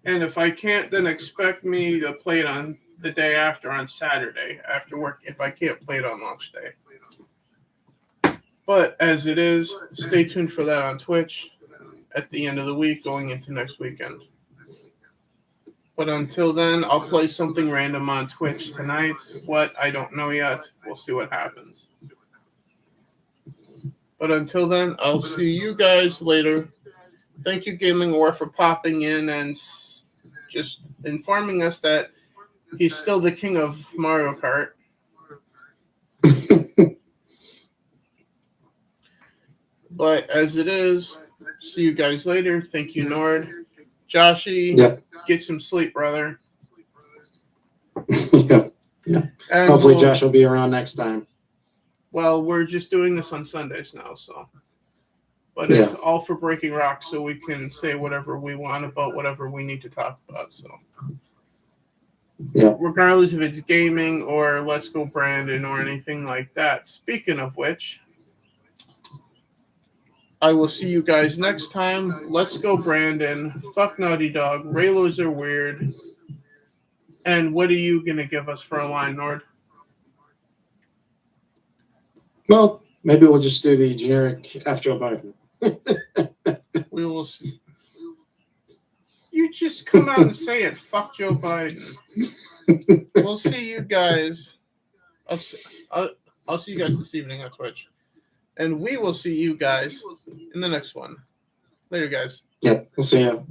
Speaker 1: and if I can't, then expect me to play it on the day after, on Saturday after work, if I can't play it on launch day. But as it is, stay tuned for that on Twitch at the end of the week, going into next weekend. But until then, I'll play something random on Twitch tonight. What? I don't know yet. We'll see what happens. But until then, I'll see you guys later. Thank you, Gaming War, for popping in and just informing us that he's still the king of Mario Kart. But as it is, see you guys later. Thank you, Nord. Joshy,
Speaker 2: Yep.
Speaker 1: Get some sleep, brother.
Speaker 2: Yep.
Speaker 1: And
Speaker 2: Hopefully Josh will be around next time.
Speaker 1: Well, we're just doing this on Sundays now, so. But it's all for Breaking Rock, so we can say whatever we want about whatever we need to talk about. So, regardless if it's gaming or Let's Go Brandon or anything like that. Speaking of which, I will see you guys next time. Let's Go Brandon. Fuck Naughty Dog. Raylos are weird. And what are you going to give us for a line, Nord?
Speaker 2: Well, maybe we'll just do the generic F. Joe Biden.
Speaker 1: We will see. You just come out and say it. Fuck Joe Biden. We'll see you guys. I'll see you guys this evening on Twitch. And we will see you guys in the next one. Later, guys.
Speaker 2: Yep, we'll see you.